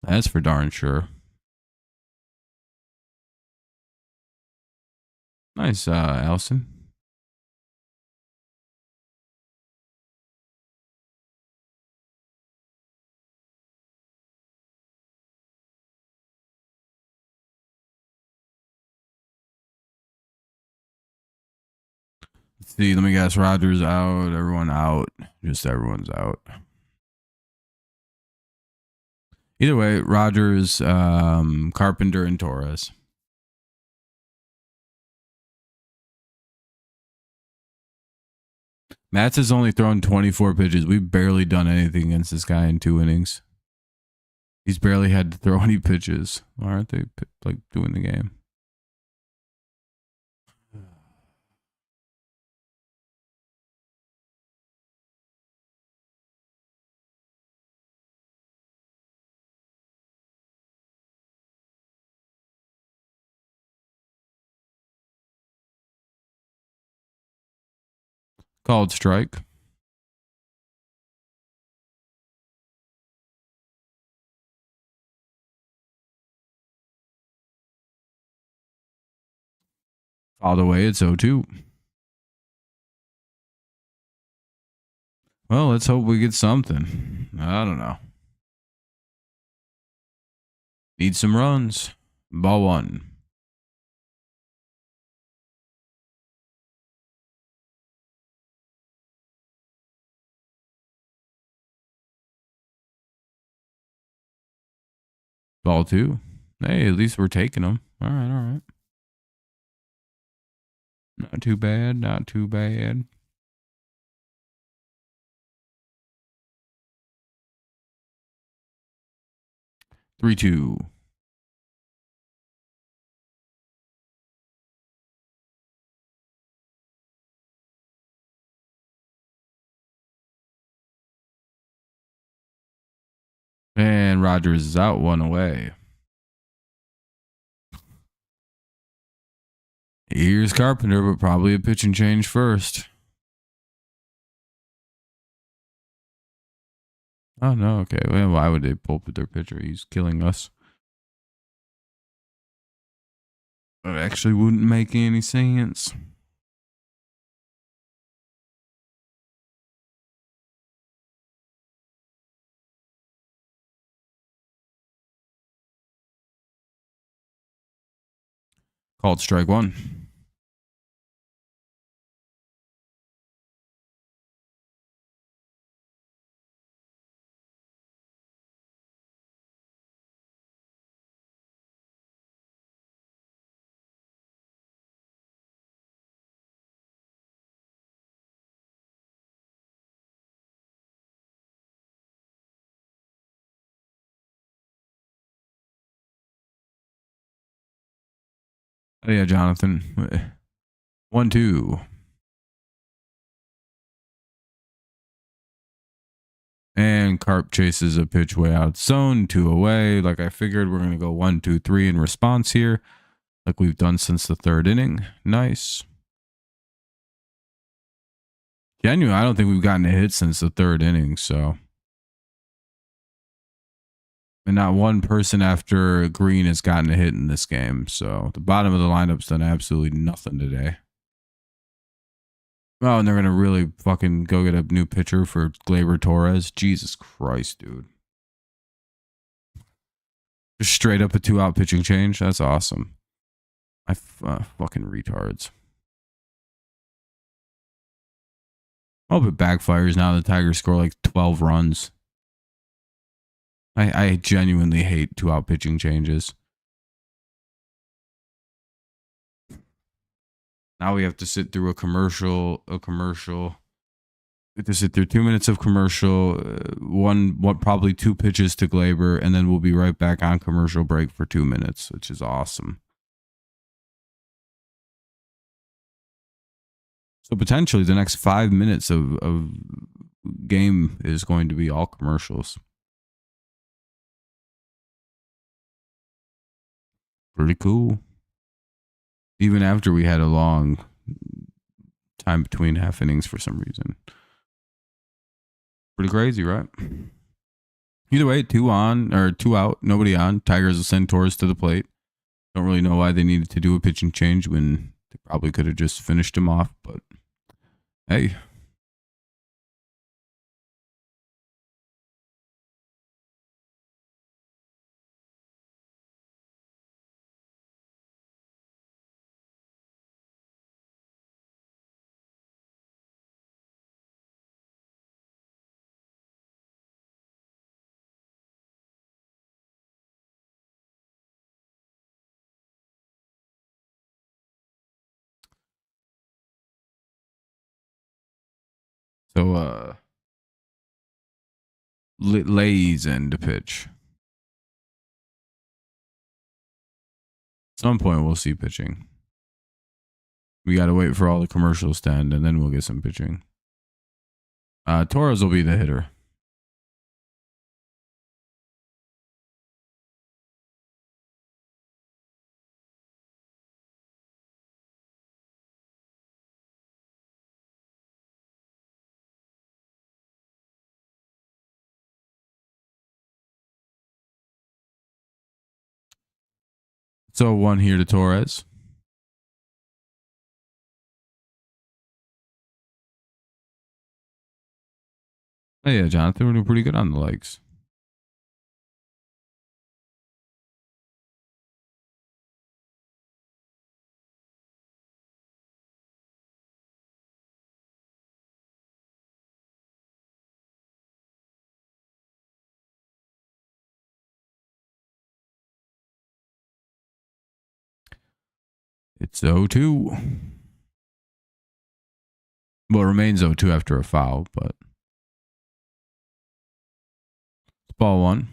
That's for darn sure. Nice, Allison. Let's see, let me guess. Rogers out, everyone out. Just everyone's out. Either way, Rogers, Carpenter, and Torres. Mats has only thrown 24 pitches. We've barely done anything against this guy in 2 innings. He's barely had to throw any pitches. Why aren't they like doing the game? Called strike. Fouled away. It's 0-2. Well, let's hope we get something. I don't know. Need some runs. Ball 1. Ball 2. Hey, at least we're taking them. All right. Not too bad. Not too bad. Three, 2. And Rogers is out 1 away. Here's Carpenter, but probably a pitching change first. Oh, no. Okay. Well, why would they pull their pitcher? He's killing us. It actually wouldn't make any sense. Called strike 1. Oh, yeah, Jonathan. 1-2. And Carp chases a pitch way out zone, 2 away. Like I figured, we're going to go 1-2-3 in response here, like we've done since the 3rd inning. Nice. Genuine, I don't think we've gotten a hit since the 3rd inning, so. And not one person after Green has gotten a hit in this game. So the bottom of the lineup's done absolutely nothing today. Oh, and they're going to really fucking go get a new pitcher for Gleyber Torres. Jesus Christ, dude. Just straight up a 2-out pitching change. That's awesome. Fucking retards. Hope it backfires now. The Tigers score like 12 runs. I genuinely hate 2-out pitching changes. Now we have to sit through a commercial. We have to sit through 2 minutes of commercial, probably 2 pitches to Gleyber, and then we'll be right back on commercial break for 2 minutes, which is awesome. So potentially the next 5 minutes of game is going to be all commercials. Pretty cool. Even after we had a long time between half innings for some reason. Pretty crazy, right? Either way, 2 on or 2 out, nobody on. Tigers will send Torres to the plate. Don't really know why they needed to do a pitching change when they probably could have just finished him off, but hey. So, Lay's end to pitch. At some point, we'll see pitching. We got to wait for all the commercials to end, and then we'll get some pitching. Torres will be the hitter. So 1 here to Torres. Oh yeah, Jonathan, we're doing pretty good on the legs. It's 0-2. Well, it remains 0-2 after a foul, but it's ball 1.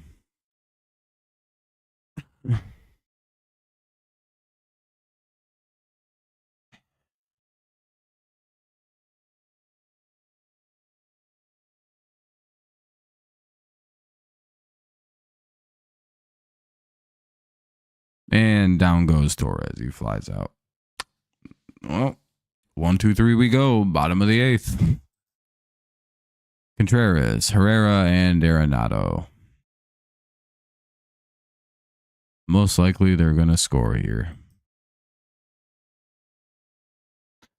And down goes Torres. He flies out. Well, 1, 2, 3 we go. Bottom of the 8th. Contreras, Herrera, and Arenado. Most likely they're going to score here.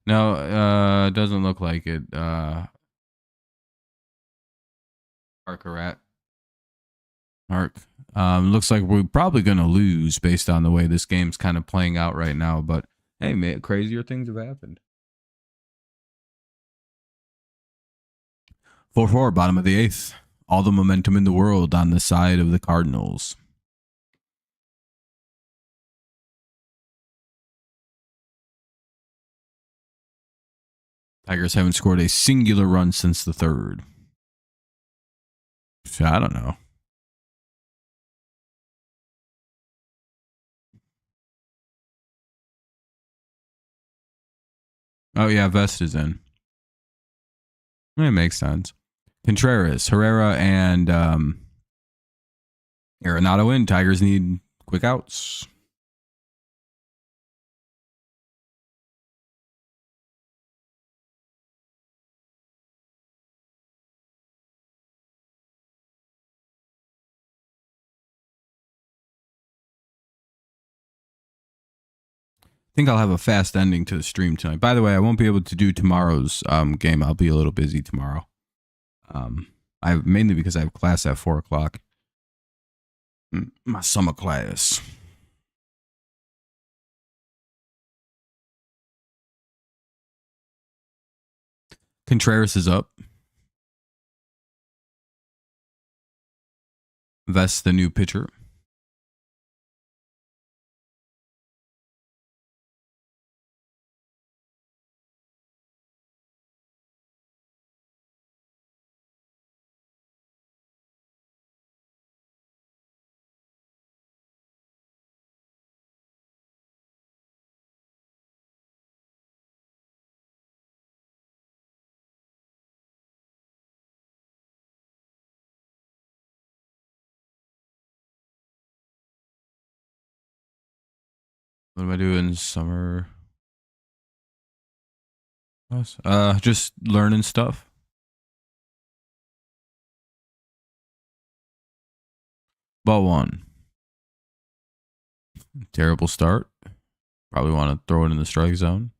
No, it doesn't look like it. Arc. Looks like we're probably going to lose based on the way this game's kind of playing out right now. But hey, man, crazier things have happened. 4-4, bottom of the 8th. All the momentum in the world on the side of the Cardinals. Tigers haven't scored a singular run since the 3rd. I don't know. Oh, yeah, Vest is in. It makes sense. Contreras, Herrera, and Arenado in. Tigers need quick outs. I think I'll have a fast ending to the stream tonight. By the way, I won't be able to do tomorrow's game. I'll be a little busy tomorrow. Mainly because I have class at 4:00. My summer class. Contreras is up. Vest the new pitcher. What am I doing summer? Just learning stuff. Ball 1. Terrible start. Probably want to throw it in the strike zone.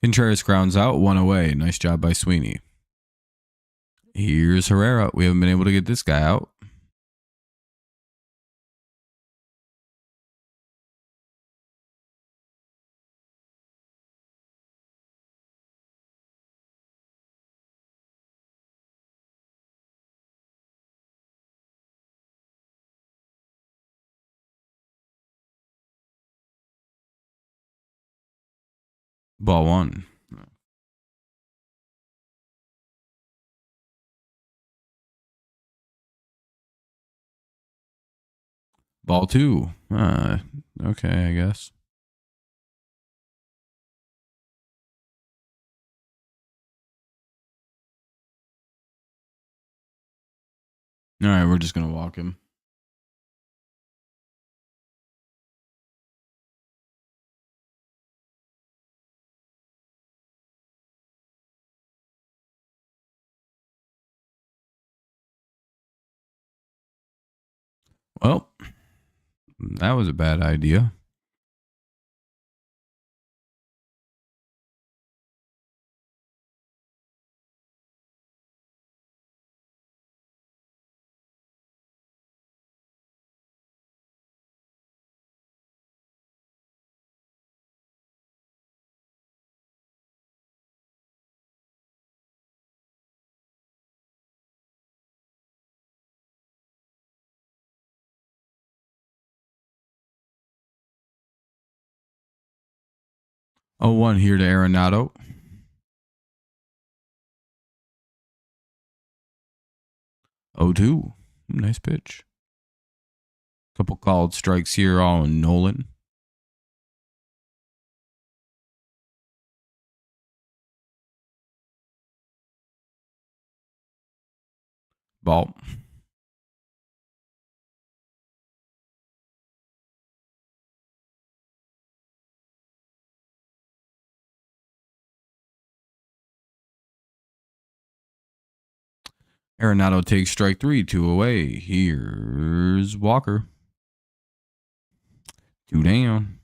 Contreras grounds out, 1 away. Nice job by Sweeney. Here's Herrera. We haven't been able to get this guy out. Ball one. Ball two. Okay, I guess. All right, we're just gonna walk him. Well, that was a bad idea. Oh, one here to Arenado. Oh, two. Nice pitch. Couple called strikes here, all in Nolan. Ball. Arenado takes strike three, two away. Here's Walker. Two down.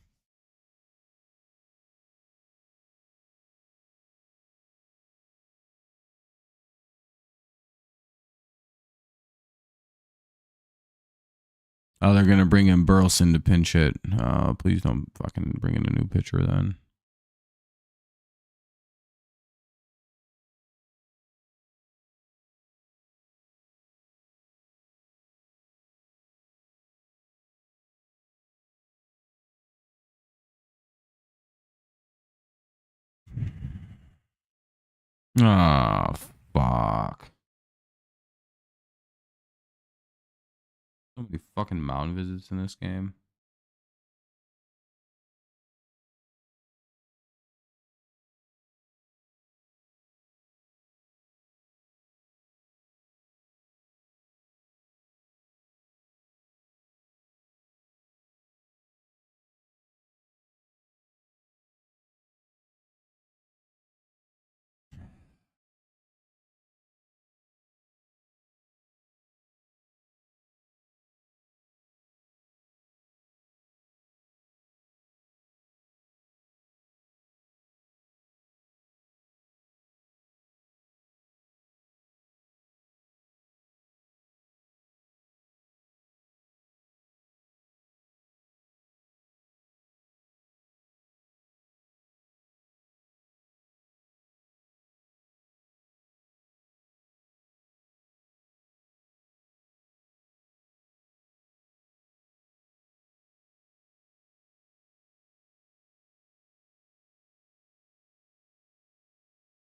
Oh, they're gonna bring in Burleson to pinch hit. Please don't fucking bring in a new pitcher then. Ah, fuck. So many fucking mound visits in this game.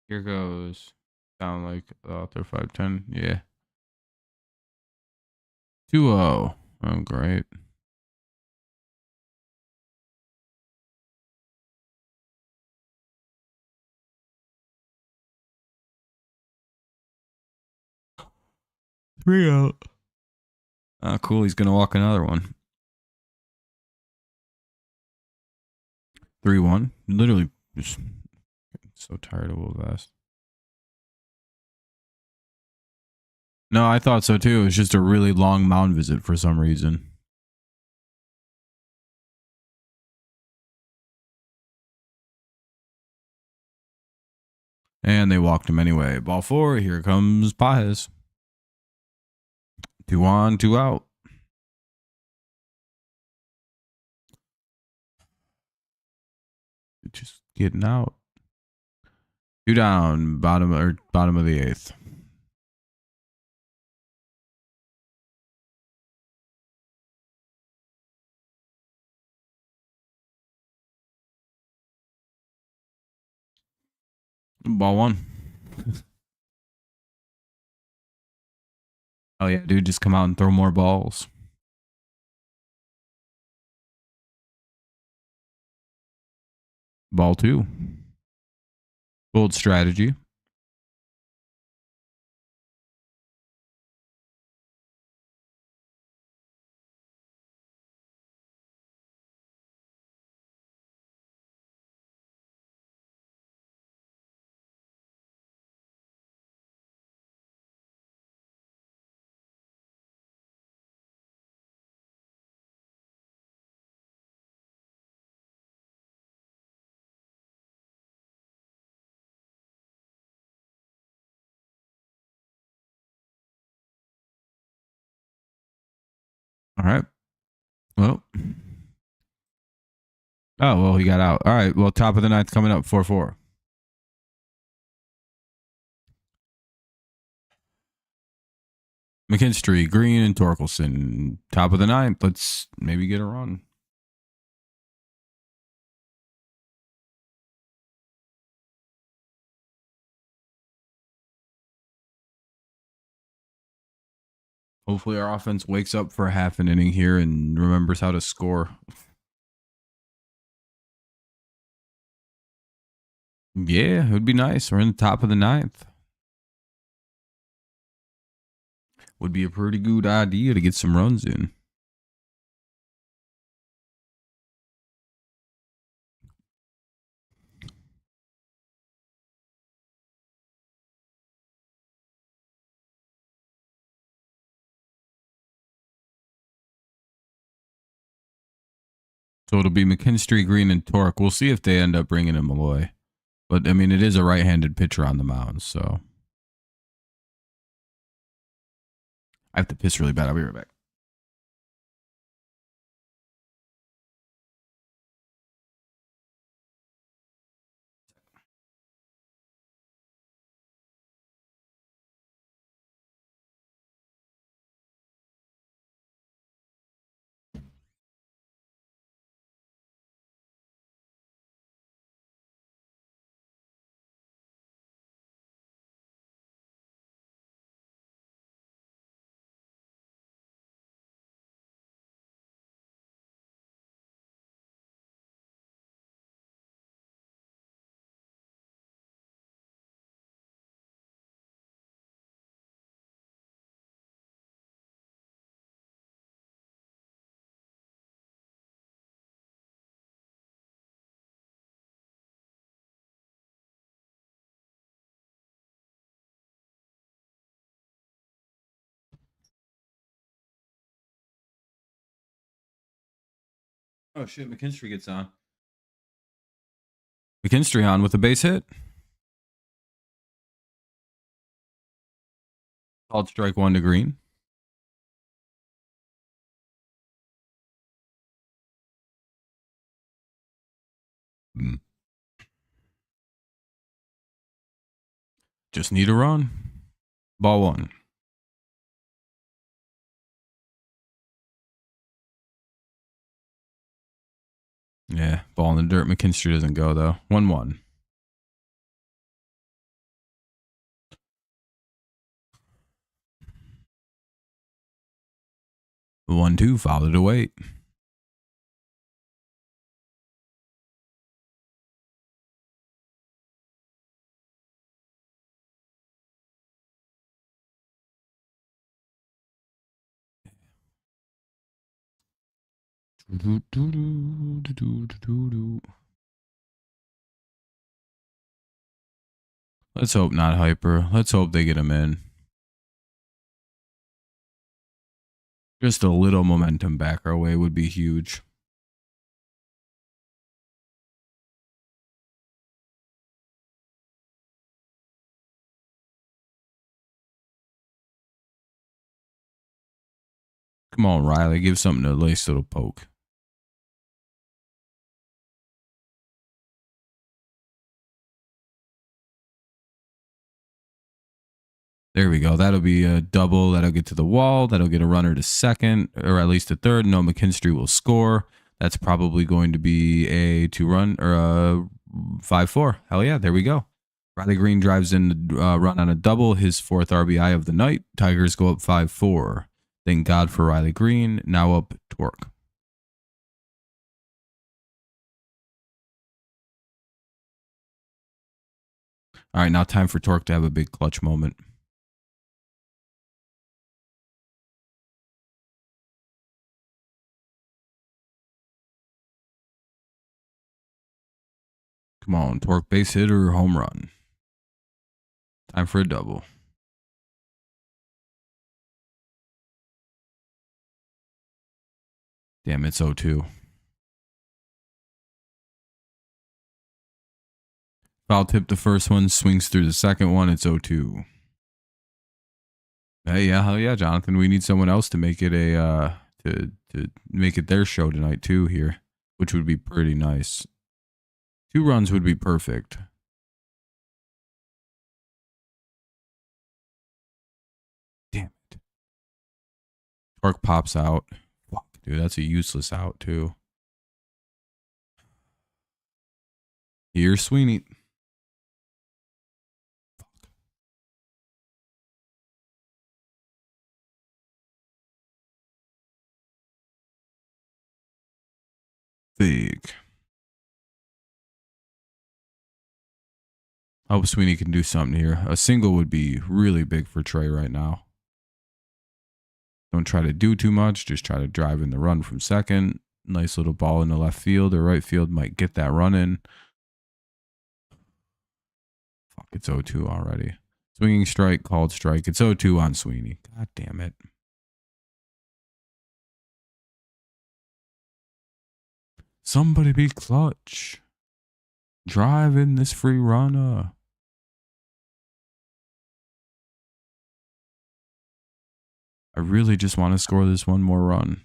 Here goes. Sound like author 510. Yeah. 2-0. Oh, great. Three out. Oh, cool. He's gonna walk another one. 3-1. Literally just so tired of Wovast. No, I thought so too. It was just a really long mound visit for some reason. And they walked him anyway. Ball four. Here comes Paez. 2 on, 2 out. Just getting out. 2 down. Bottom of the eighth. Ball one. Oh yeah, dude, just come out and throw more balls. Ball two. Bold strategy. All right. Well. Oh, well, he got out. All right. Well, top of the ninth coming up, 4-4. McKinstry, Green, and Torkelson. Top of the ninth. Let's maybe get a run. Hopefully our offense wakes up for a half an inning here and remembers how to score. Yeah, it would be nice. We're in the top of the ninth. Would be a pretty good idea to get some runs in. So it'll be McKinstry, Green, and Torque. We'll see if they end up bringing in Malloy. But, I mean, it is a right-handed pitcher on the mound, so. I have to piss really bad. I'll be right back. Oh, shit. McKinstry gets on. McKinstry on with a base hit. Called strike one to Green. Just need a run. Ball one. Yeah, ball in the dirt. McKinstry doesn't go, though. 1-1. The 1-2 followed to wait. Let's hope not hyper. Let's hope they get him in. Just a little momentum back our way would be huge. Come on, Riley. Give something to at least little poke. There we go. That'll be a double. That'll get to the wall. That'll get a runner to second, or at least to third. No, McKinstry will score. That's probably going to be a 2-run or a 5-4. Hell yeah, there we go. Riley Green drives in the run on a double, his 4th RBI of the night. Tigers go up 5-4. Thank God for Riley Green. Now up Torque. All right, now time for Torque to have a big clutch moment. Come on, Torque, base hit or home run. Time for a double. Damn, it's 0-2. Foul tip the first one, swings through the second one. It's 0-2. Hey, yeah, hell yeah, Jonathan. We need someone else to make it a to make it their show tonight too here, which would be pretty nice. 2 runs would be perfect. Damn it. Torque pops out. Fuck, dude, that's a useless out too. Here's Sweeney. Fuck. Big. I hope Sweeney can do something here. A single would be really big for Trey right now. Don't try to do too much. Just try to drive in the run from second. Nice little ball in the left field or right field might get that run in. Fuck, it's 0-2 already. Swinging strike, called strike. It's 0-2 on Sweeney. God damn it. Somebody be clutch. Drive in this free runner. I really just want to score this one more run.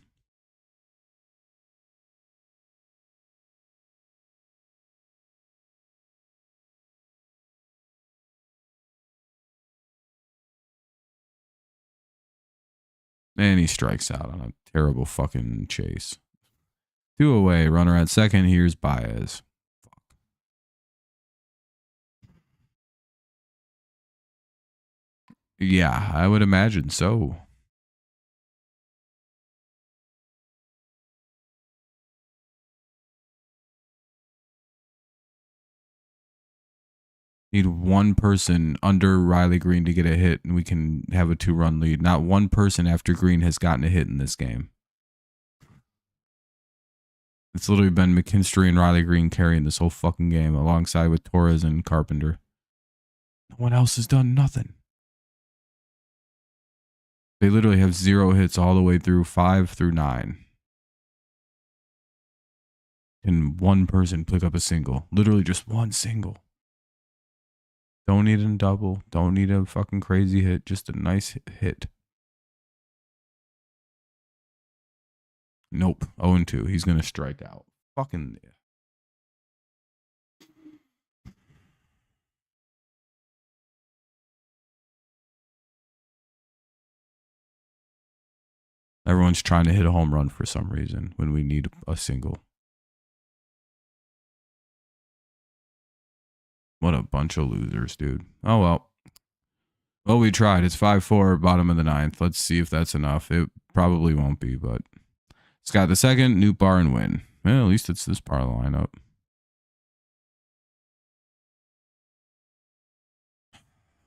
And he strikes out on a terrible fucking chase. 2 away, runner at second. Here's Baez. Fuck. Yeah, I would imagine so. Need one person under Riley Green to get a hit, and we can have a 2-run lead. Not one person after Green has gotten a hit in this game. It's literally been McKinstry and Riley Green carrying this whole fucking game, alongside with Torres and Carpenter. No one else has done nothing. They literally have 0 hits all the way through 5 through 9. Can one person pick up a single? Literally just one single. Don't need a double. Don't need a fucking crazy hit. Just a nice hit. Nope. 0-2. He's going to strike out. Fucking. Everyone's trying to hit a home run for some reason when we need a single. What a bunch of losers, dude. Oh, well. Well, we tried. It's 5-4, bottom of the 9th. Let's see if that's enough. It probably won't be, but Scott the second, Newt Bar and win. Well, at least it's this part of the lineup.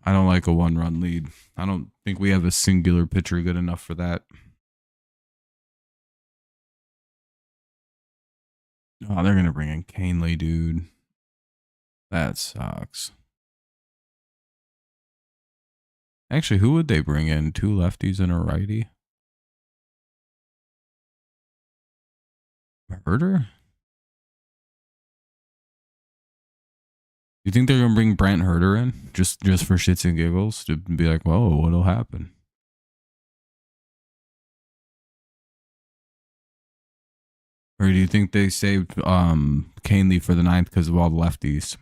I don't like a 1-run lead. I don't think we have a singular pitcher good enough for that. Oh, they're going to bring in Canely, dude. That sucks. Actually, who would they bring in? 2 lefties and a righty? Herder? You think they're going to bring Brant Herder in? Just for shits and giggles? To be like, whoa, what'll happen? Or do you think they saved Canely for the 9th because of all the lefties?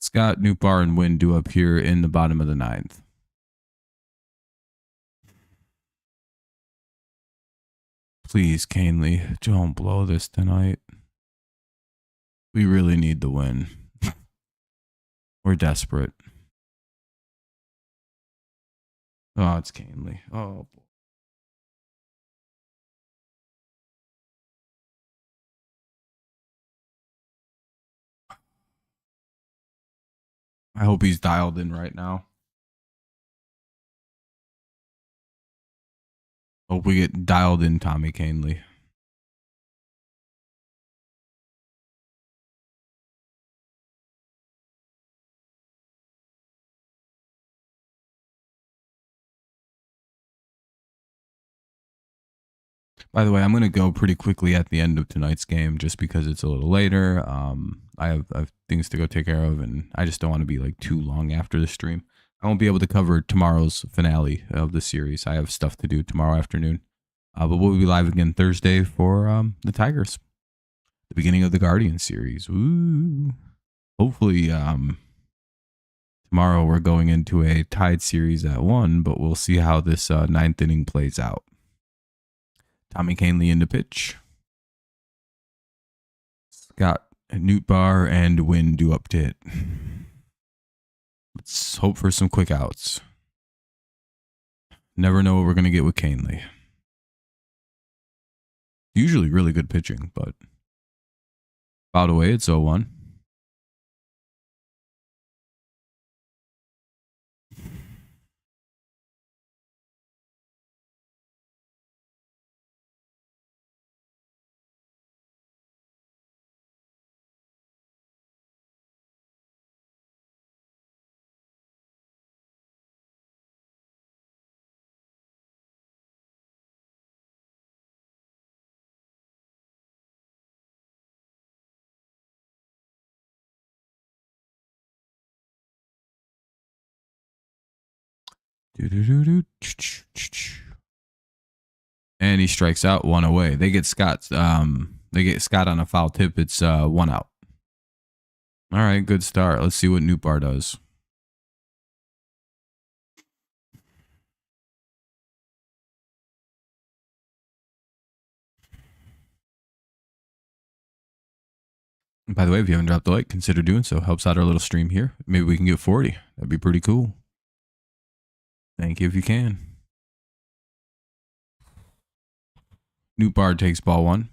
Scott, Newbar, and Wynn do appear in the bottom of the 9th. Please, Canely, don't blow this tonight. We really need the win. We're desperate. Oh, it's Canley. Oh, boy. I hope he's dialed in right now. Hope we get dialed in Tommy Canley. By the way, I'm going to go pretty quickly at the end of tonight's game just because it's a little later. I have things to go take care of, and I just don't want to be like too long after the stream. I won't be able to cover tomorrow's finale of the series. I have stuff to do tomorrow afternoon. But we'll be live again Thursday for the Tigers, the beginning of the Guardian series. Woo! Hopefully, tomorrow we're going into a tied series at 1, but we'll see how this ninth inning plays out. Tommy Canley in the pitch. Got Nootbaar and Wynn due up to hit. Let's hope for some quick outs. Never know what we're going to get with Canley. Usually really good pitching, but fouled away, it's 0-1. And he strikes out, 1 away. They get Scott. They get Scott on a foul tip. It's 1 out. All right, good start. Let's see what Nootbaar does. By the way, if you haven't dropped a like, consider doing so. Helps out our little stream here. Maybe we can get 40. That'd be pretty cool. Thank you if you can. Nootbaar takes ball 1.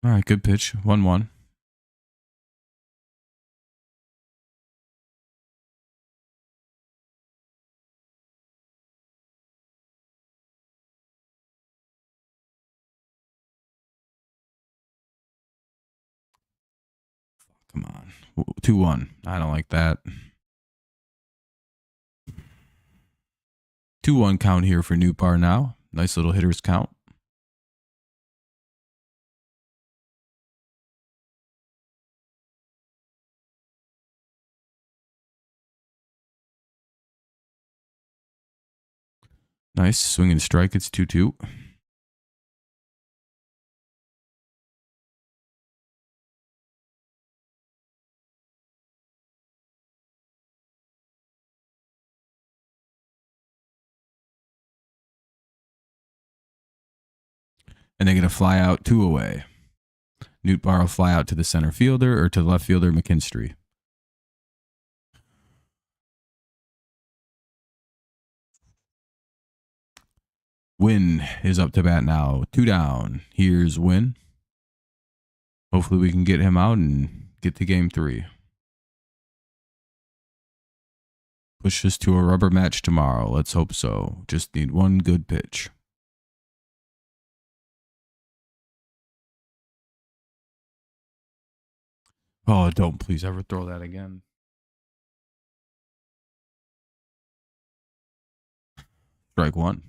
All right, good pitch. 1-1. Come on. 2-1. I don't like that. 2-1 count here for Nootbaar now. Nice little hitters count. Nice. Swing and strike. It's 2-2. And they're going to fly out 2 away. Nootbaar will fly out to the center fielder or to the left fielder, McKinstry. Wynn is up to bat now. 2 down. Here's Wynn. Hopefully we can get him out and get to game 3. Push us to a rubber match tomorrow. Let's hope so. Just need one good pitch. Oh, don't please ever throw that again. Strike 1.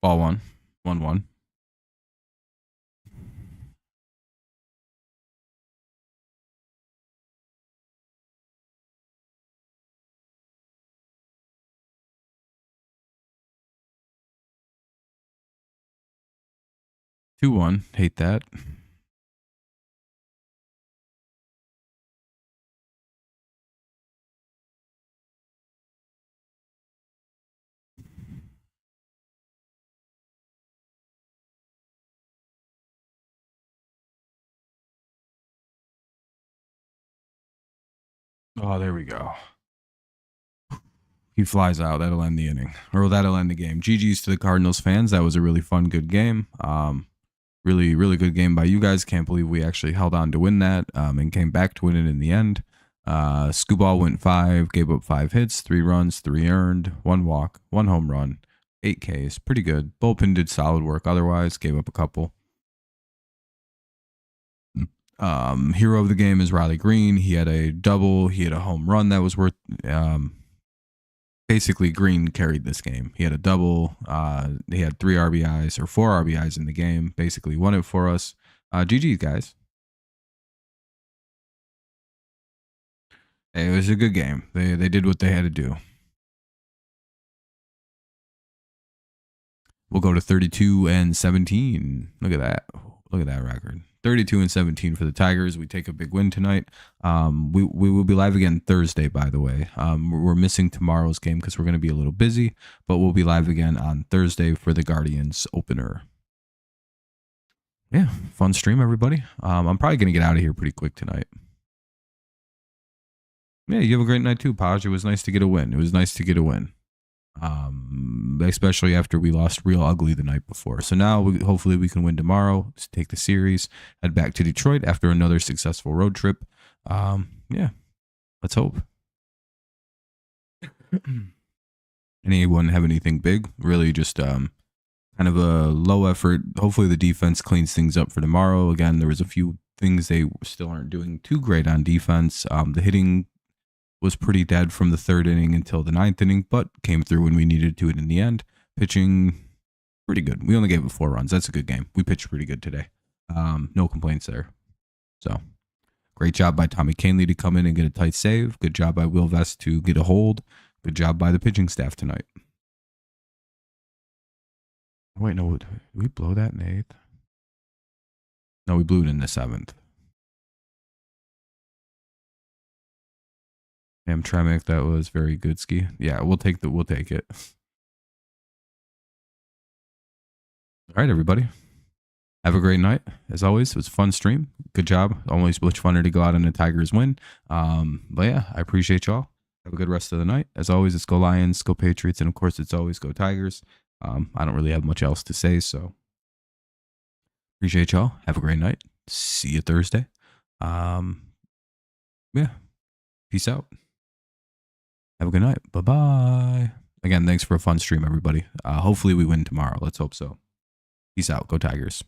Ball 1. 1-1. 2-1. Hate that. Oh, there we go. He flies out. That'll end the inning, or that'll end the game. GG's to the Cardinals fans. That was a really fun, good game. Really, really good game by you guys. Can't believe we actually held on to win that, and came back to win it in the end. Skubal went 5, gave up 5 hits, 3 runs, 3 earned, 1 walk, 1 home run, 8 Ks. Pretty good. Bullpen did solid work. Otherwise, gave up a couple. Hero of the game is Riley Green. He had a double. He had a home run that was worth. Basically, Green carried this game. He had a double. He had 3 RBIs or 4 RBIs in the game. Basically, won it for us. GG, guys. It was a good game. They did what they had to do. We'll go to 32-17. Look at that. Look at that record. 32-17 for the Tigers. We take a big win tonight. We will be live again Thursday, by the way. We're missing tomorrow's game because we're going to be a little busy, but we'll be live again on Thursday for the Guardians opener. Yeah, fun stream, everybody. I'm probably going to get out of here pretty quick tonight. Yeah, you have a great night too, Paj. It was nice to get a win. It was nice to get a win. Especially after we lost real ugly the night before. So now hopefully we can win tomorrow, take the series, head back to Detroit after another successful road trip. Yeah, let's hope. Anyone have anything big? Really just kind of a low effort. Hopefully the defense cleans things up for tomorrow. Again, there was a few things they still aren't doing too great on defense. The hitting was pretty dead from the 3rd inning until the 9th inning, but came through when we needed to it in the end. Pitching, pretty good. We only gave it 4 runs. That's a good game. We pitched pretty good today. No complaints there. So, great job by Tommy Canley to come in and get a tight save. Good job by Will Vest to get a hold. Good job by the pitching staff tonight. Wait, no, did we blow that in the 8th? No, we blew it in the 7th. Amtramck, that was very good, Ski. Yeah, we'll take it. All right, everybody. Have a great night. As always, it was a fun stream. Good job. Always much funner to go out on a Tigers win. But yeah, I appreciate y'all. Have a good rest of the night. As always, it's go Lions, go Patriots, and of course, it's always go Tigers. I don't really have much else to say, so appreciate y'all. Have a great night. See you Thursday. Yeah. Peace out. Have a good night. Bye-bye. Again, thanks for a fun stream, everybody. Hopefully we win tomorrow. Let's hope so. Peace out. Go Tigers.